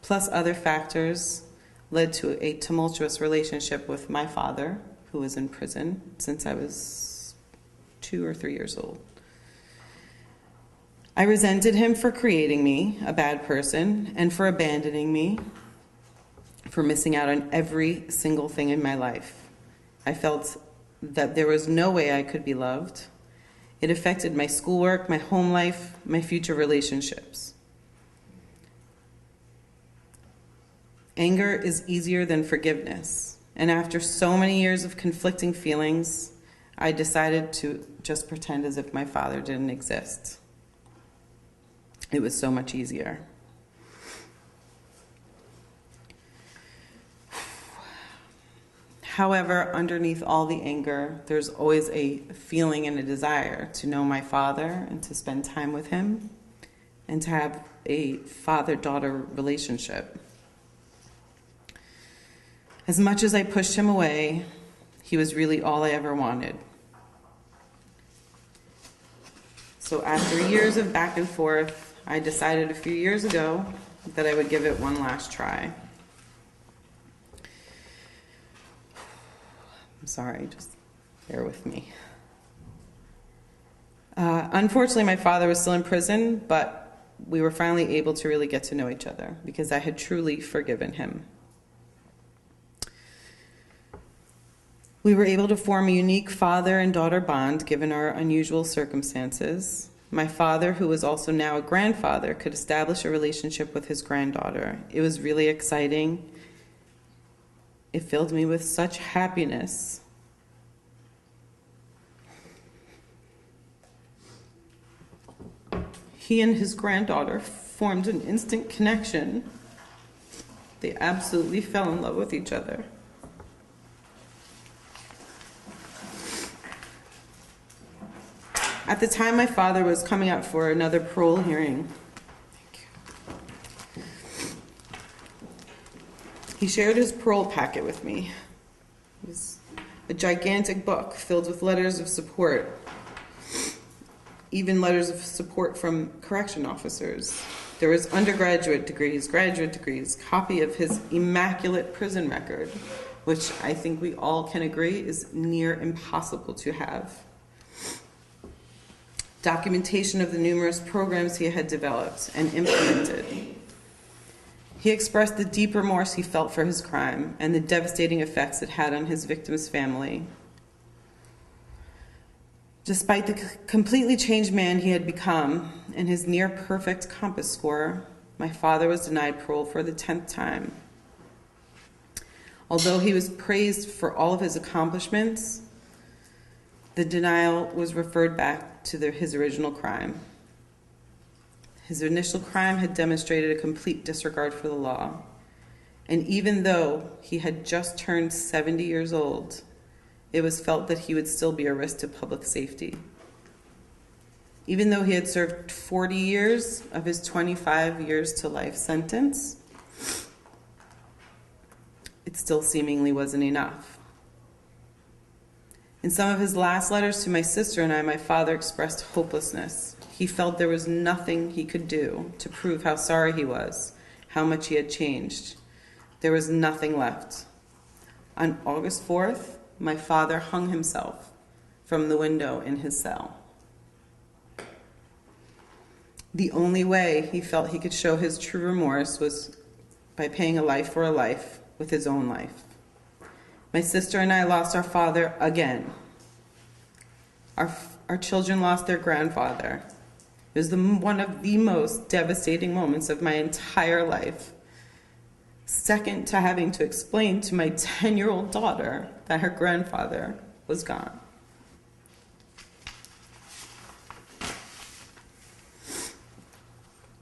plus other factors, led to a tumultuous relationship with my father, who was in prison since I was 2 or 3 years old. I resented him for creating me, a bad person, and for abandoning me, for missing out on every single thing in my life. I felt that there was no way I could be loved. It affected my schoolwork, my home life, my future relationships. Anger is easier than forgiveness. And after so many years of conflicting feelings, I decided to just pretend as if my father didn't exist. It was so much easier. However, underneath all the anger, there's always a feeling and a desire to know my father and to spend time with him and to have a father-daughter relationship. As much as I pushed him away, he was really all I ever wanted. So after years of back and forth, I decided a few years ago that I would give it one last try. I'm sorry, just bear with me. Unfortunately, my father was still in prison, but we were finally able to really get to know each other because I had truly forgiven him. We were able to form a unique father and daughter bond given our unusual circumstances. My father, who was also now a grandfather, could establish a relationship with his granddaughter. It was really exciting. It filled me with such happiness. He and his granddaughter formed an instant connection. They absolutely fell in love with each other. At the time, my father was coming out for another parole hearing. He shared his parole packet with me. It was a gigantic book filled with letters of support, even letters of support from correction officers. There was undergraduate degrees, graduate degrees, copy of his immaculate prison record, which I think we all can agree is near impossible to have. Documentation of the numerous programs he had developed and implemented. He expressed the deep remorse he felt for his crime and the devastating effects it had on his victim's family. Despite the completely changed man he had become and his near-perfect compass score, my father was denied parole for the 10th time. Although he was praised for all of his accomplishments, the denial was referred back to his original crime. His initial crime had demonstrated a complete disregard for the law. And even though he had just turned 70 years old, it was felt that he would still be a risk to public safety. Even though he had served 40 years of his 25 years to life sentence, it still seemingly wasn't enough. In some of his last letters to my sister and I, my father expressed hopelessness. he felt there was nothing he could do to prove how sorry he was, how much he had changed. There was nothing left. On August 4th, my father hung himself from the window in his cell. The only way he felt he could show his true remorse was by paying a life for a life with his own life. My sister and I lost our father again. Our children lost their grandfather. It was one of the most devastating moments of my entire life. Second to having to explain to my 10-year-old daughter that her grandfather was gone.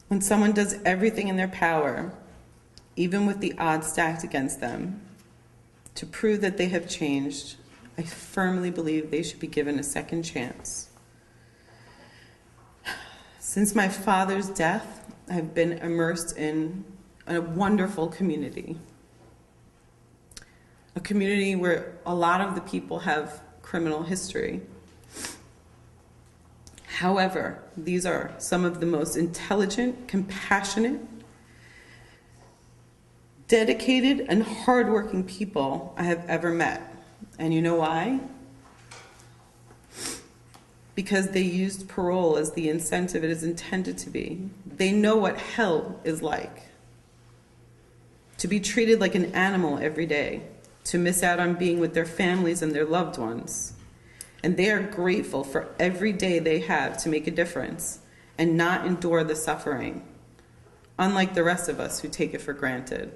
When someone does everything in their power, even with the odds stacked against them, to prove that they have changed, I firmly believe they should be given a second chance. Since my father's death, I've been immersed in a wonderful community. A community where a lot of the people have criminal history. However, these are some of the most intelligent, compassionate, dedicated, and hardworking people I have ever met. And you know why? Because they used parole as the incentive it is intended to be. They know what hell is like. To be treated like an animal every day, to miss out on being with their families and their loved ones. And they are grateful for every day they have to make a difference and not endure the suffering, unlike the rest of us who take it for granted.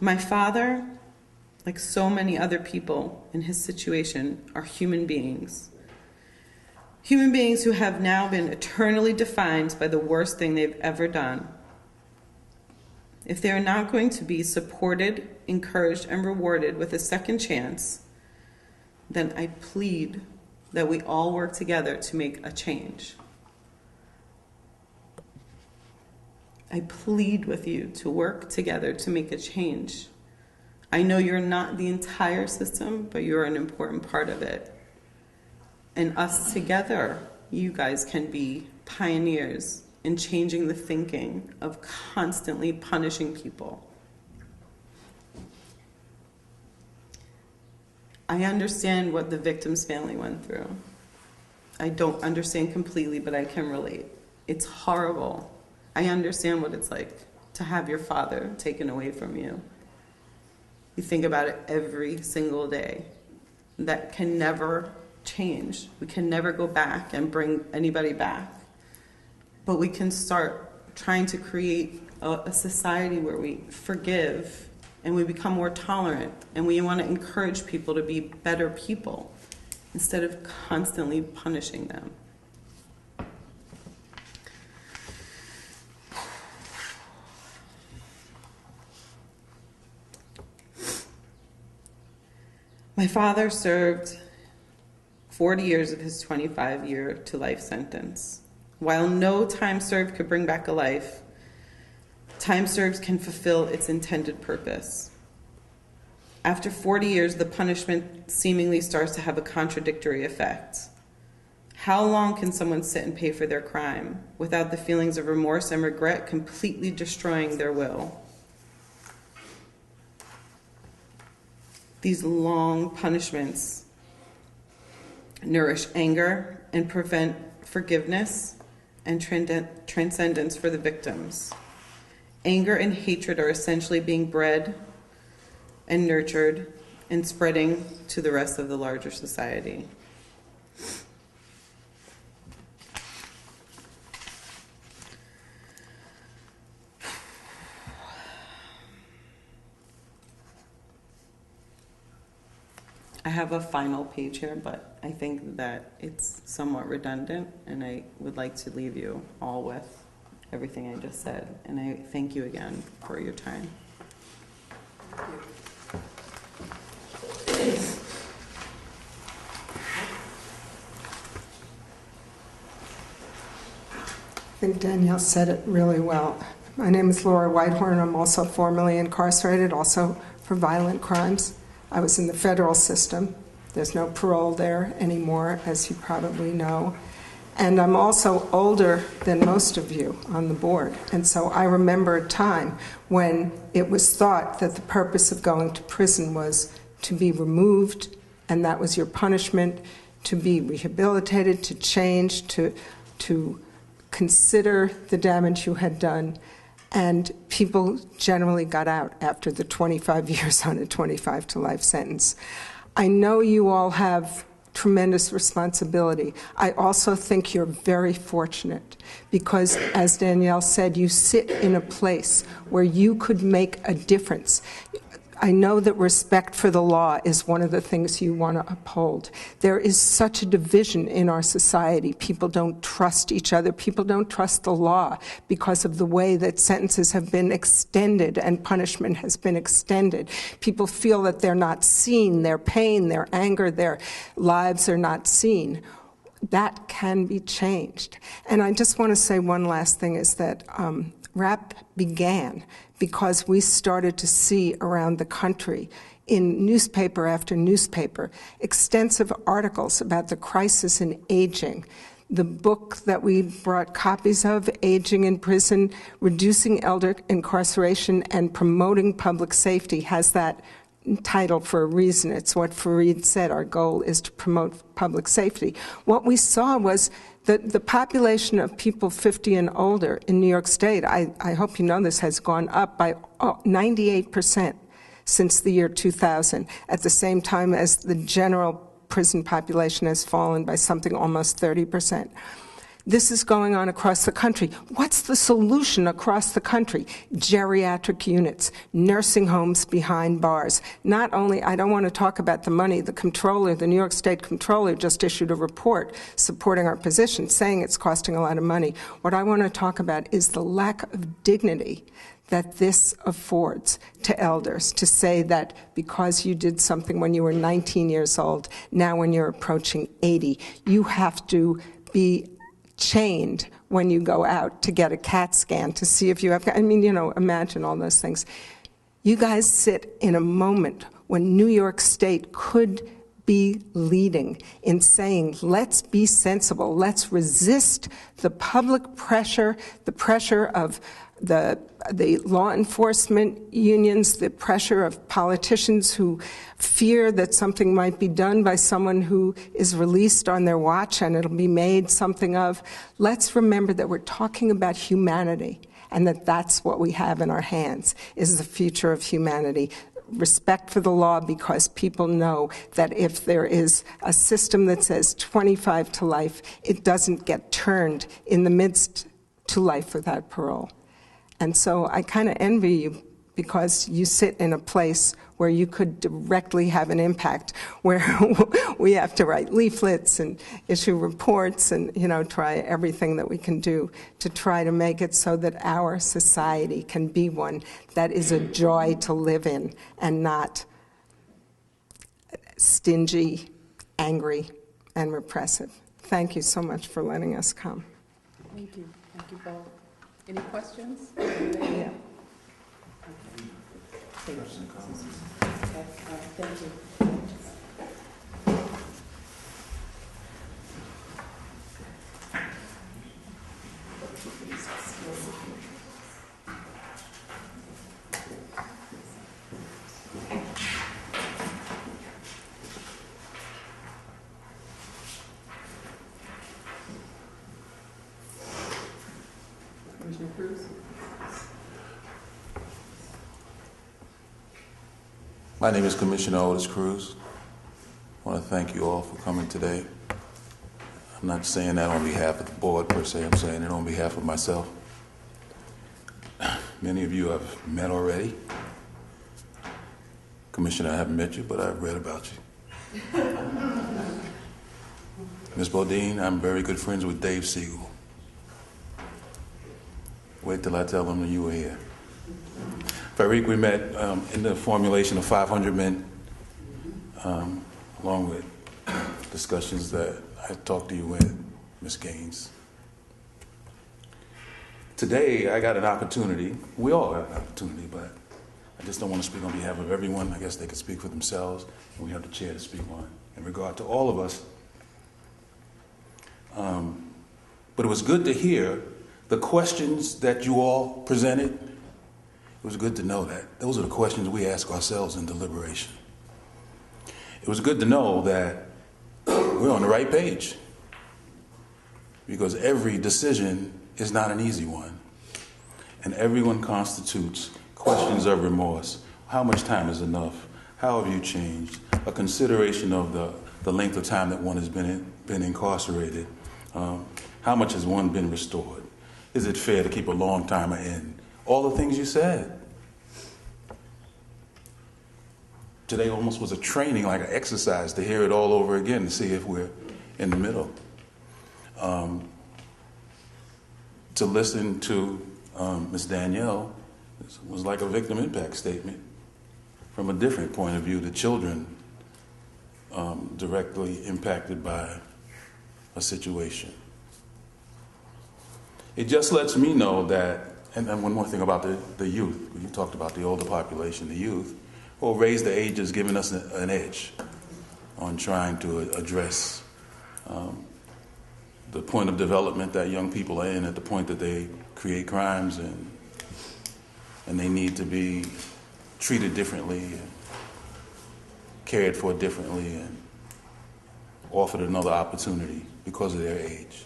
My father, like so many other people in his situation, are human beings. Human beings who have now been eternally defined by the worst thing they've ever done. If they are not going to be supported, encouraged, and rewarded with a second chance, then I plead that we all work together to make a change. I plead with you to work together to make a change. I know you're not the entire system, but you're an important part of it. And us together, you guys can be pioneers in changing the thinking of constantly punishing people. I understand what the victim's family went through. I don't understand completely, but I can relate. It's horrible. I understand what it's like to have your father taken away from you. You think about it every single day. That can never change. We can never go back and bring anybody back. But we can start trying to create a society where we forgive and we become more tolerant, and we want to encourage people to be better people instead of constantly punishing them. My father served 40 years of his 25-year to life sentence. While no time served could bring back a life, time served can fulfill its intended purpose. After 40 years, the punishment seemingly starts to have a contradictory effect. How long can someone sit and pay for their crime without the feelings of remorse and regret completely destroying their will? These long punishments nourish anger and prevent forgiveness and transcendence for the victims. Anger and hatred are essentially being bred and nurtured and spreading to the rest of the larger society. I have a final page here, but I think that it's somewhat redundant, and I would like to leave you all with everything I just said. And I thank you again for your time. I think Danielle said it really well. My name is Laura Whitehorn. I'm also formerly incarcerated, also for violent crimes. I was in the federal system. There's no parole there anymore, as you probably know. And I'm also older than most of you on the board. And so I remember a time when it was thought that the purpose of going to prison was to be removed, and that was your punishment, to be rehabilitated, to change, to consider the damage you had done. And people generally got out after the 25 years on a 25 to life sentence. I know you all have tremendous responsibility. I also think you're very fortunate because, as Danielle said, you sit in a place where you could make a difference. I know that respect for the law is one of the things you want to uphold. There is such a division in our society. People don't trust each other. People don't trust the law because of the way that sentences have been extended and punishment has been extended. People feel that they're not seen, their pain, their anger, their lives are not seen. That can be changed. And I just want to say one last thing is that RAP began because we started to see around the country in newspaper after newspaper extensive articles about the crisis in aging. The book that we brought copies of, Aging in Prison, Reducing Elder Incarceration and Promoting Public Safety, has that title for a reason. It's what Fareed said. Our goal is to promote public safety. What we saw was that the population of people 50 and older in New York State, I hope you know this, has gone up by 98% since the year 2000, at the same time as the general prison population has fallen by something almost 30%. This is going on across the country. What's the solution across the country? Geriatric units, nursing homes behind bars. Not only, I don't want to talk about the money, the comptroller, the New York State comptroller just issued a report supporting our position, saying it's costing a lot of money. What I want to talk about is the lack of dignity that this affords to elders, to say that because you did something when you were 19 years old, now when you're approaching 80, you have to be chained when you go out to get a CAT scan to see if you have, I mean, you know, imagine all those things. You guys sit in a moment when New York State could be leading in saying, let's be sensible, let's resist the public pressure, the pressure of the law enforcement unions, the pressure of politicians who fear that something might be done by someone who is released on their watch and it'll be made something of. Let's remember that we're talking about humanity and that that's what we have in our hands, is the future of humanity. Respect for the law, because people know that if there is a system that says 25 to life, it doesn't get turned in the midst to life without parole. And so I kind of envy you because you sit in a place where you could directly have an impact, where we have to write leaflets and issue reports and, you know, try everything that we can do to try to make it so that our society can be one that is a joy to live in and not stingy, angry, and repressive. Thank you so much for letting us come. Thank you. Thank you both. Any questions? Yeah. Thank you. Commissioner Cruz? My name is Commissioner Otis Cruz. I want to thank you all for coming today. I'm not saying that on behalf of the board per se, I'm saying it on behalf of myself. Many of you I've met already. Commissioner, I haven't met you, but I've read about you. Ms. Bodine, I'm very good friends with Dave Siegel. Wait till I tell them that you were here. Fareed, we met in the formulation of 500 Men, along with discussions that I talked to you with, Ms. Gaines. Today, I got an opportunity. We all have an opportunity, but I just don't want to speak on behalf of everyone. I guess they could speak for themselves, and we have the chair to speak on. in regard to all of us. But it was good to hear the questions that you all presented. It was good to know that those are the questions we ask ourselves in deliberation. It was good to know that we're on the right page, because every decision is not an easy one, and everyone constitutes questions of remorse. How much time is enough? How have you changed? A consideration of the length of time that one has been incarcerated. How much has one been restored? Is it fair to keep a long timer in? All the things you said. Today almost was a training, like an exercise, to hear it all over again to see if we're in the middle. To listen to Ms. Danielle was like a victim impact statement from a different point of view, the children directly impacted by a situation. It just lets me know that, and then one more thing about the youth. You talked about the older population, the youth. Well, raise the age has given us an edge on trying to address the point of development that young people are in, at the point that they create crimes, and they need to be treated differently, and cared for differently, and offered another opportunity because of their age.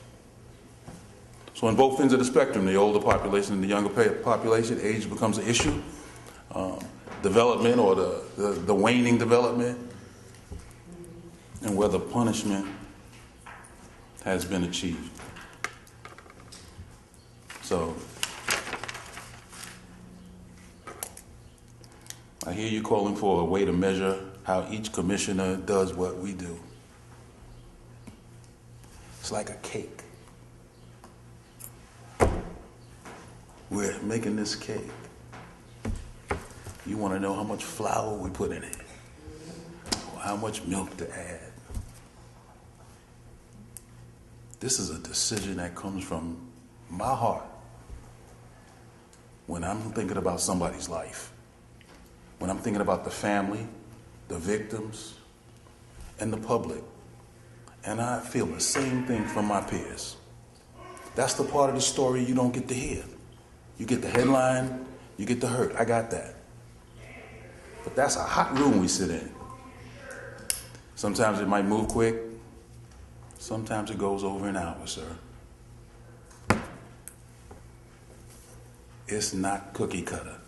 So on both ends of the spectrum, the older population and the younger population, age becomes an issue. Development, or the waning development, and whether punishment has been achieved. So I hear you calling for a way to measure how each commissioner does what we do. It's like a cake. We're making this cake. You want to know how much flour we put in it, or how much milk to add. This is a decision that comes from my heart when I'm thinking about somebody's life, when I'm thinking about the family, the victims, and the public. And I feel the same thing from my peers. That's the part of the story you don't get to hear. You get the headline, you get the hurt. I got that. But that's a hot room we sit in. Sometimes it might move quick. Sometimes it goes over an hour, sir. It's not cookie cutter.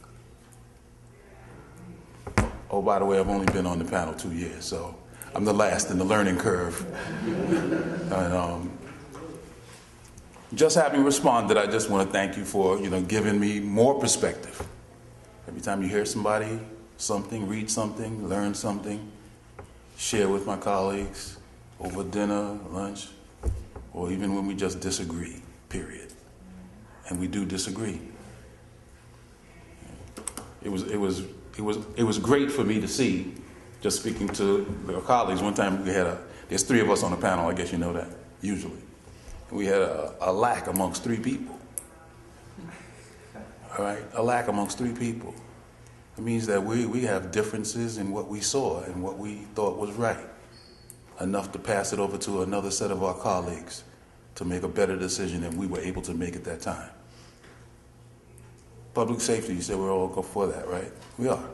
Oh, by the way, I've only been on the panel 2 years, so I'm the last in the learning curve. And just having responded, I just want to thank you for, giving me more perspective. Every time you hear somebody, something, read something, learn something, share with my colleagues over dinner, lunch, or even when we just disagree, period. And we do disagree. It was great for me to see, just speaking to our colleagues. One time there's 3 of us on the panel, I guess you know that, usually. We had a lack amongst 3 people. All right, a lack amongst 3 people. It means that we have differences in what we saw and what we thought was right, enough to pass it over to another set of our colleagues to make a better decision than we were able to make at that time. Public safety, you said we're all for that, right? We are.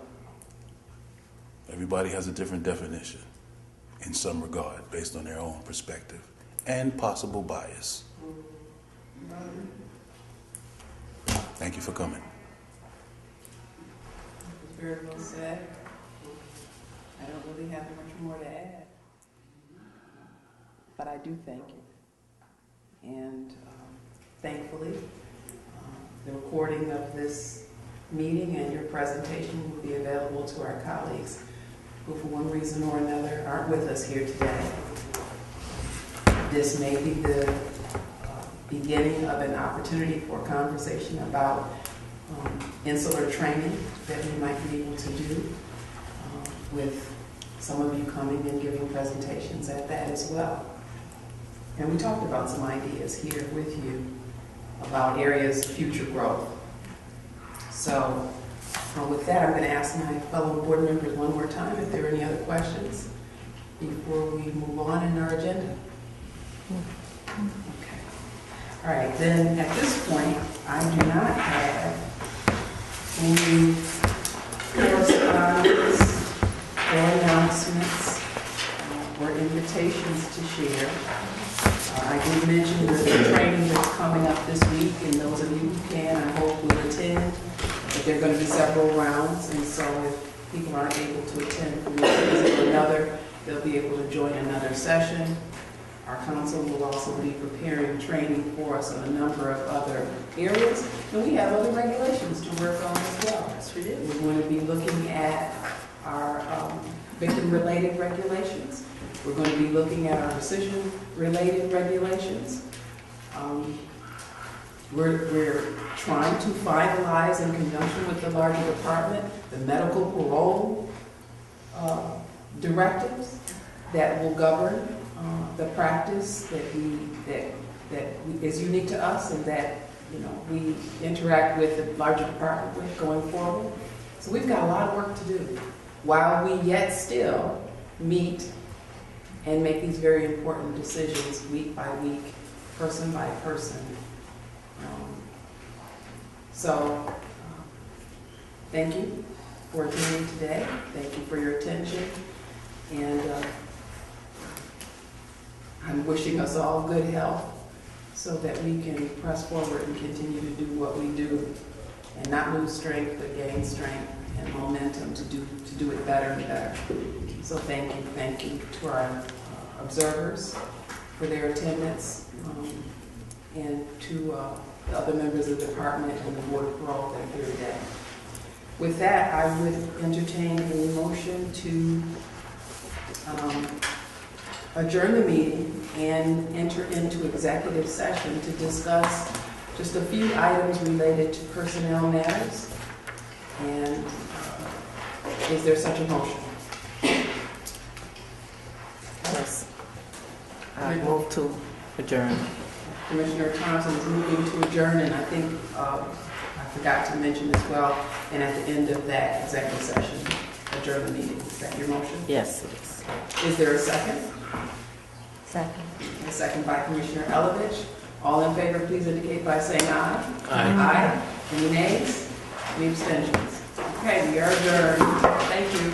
Everybody has a different definition in some regard based on their own perspective and possible bias. Thank you for coming. Very well said. I don't really have much more to add, but I do thank you. And thankfully, the recording of this meeting and your presentation will be available to our colleagues who, for one reason or another, aren't with us here today. This may be the beginning of an opportunity for a conversation about insular training that we might be able to do with some of you coming and giving presentations at that as well. And we talked about some ideas here with you about areas of future growth. So with that, I'm going to ask my fellow board members one more time if there are any other questions before we move on in our agenda? Okay. All right, then at this point, I do not have any correspondence or announcements or invitations to share. I did mention the training that's coming up this week, and those of you who can, I hope will attend. But there are going to be several rounds, and so if people aren't able to attend from one reason or another, they'll be able to join another session. Our council will also be preparing training for us on a number of other areas, and we have other regulations to work on as well. Yes, we do. We're going to be looking at our victim-related regulations. We're going to be looking at our rescission-related regulations. We're trying to finalize, in conjunction with the larger department, the medical parole directives that will govern the practice that is unique to us and that we interact with the larger department with going forward. So we've got a lot of work to do while we yet still meet and make these very important decisions week by week, person by person. Thank you for attending today. Thank you for your attention. And I'm wishing us all good health so that we can press forward and continue to do what we do and not lose strength, but gain strength and momentum to do it better and better. So thank you to our observers for their attendance, and to the other members of the department and the Board of Parole that are here today. With that, I would entertain a motion to adjourn the meeting and enter into executive session to discuss just a few items related to personnel matters. And is there such a motion? Yes. I move to adjourn. Commissioner Thompson is moving to adjourn, and I think I forgot to mention as well, and at the end of that executive session, adjourn the meeting. Is that your motion? Yes, it is. Is there a second? Second. A second by Commissioner Elovich. All in favor, please indicate by saying aye. Aye. Aye. Any nays? Any abstentions? Okay, we are adjourned. Thank you.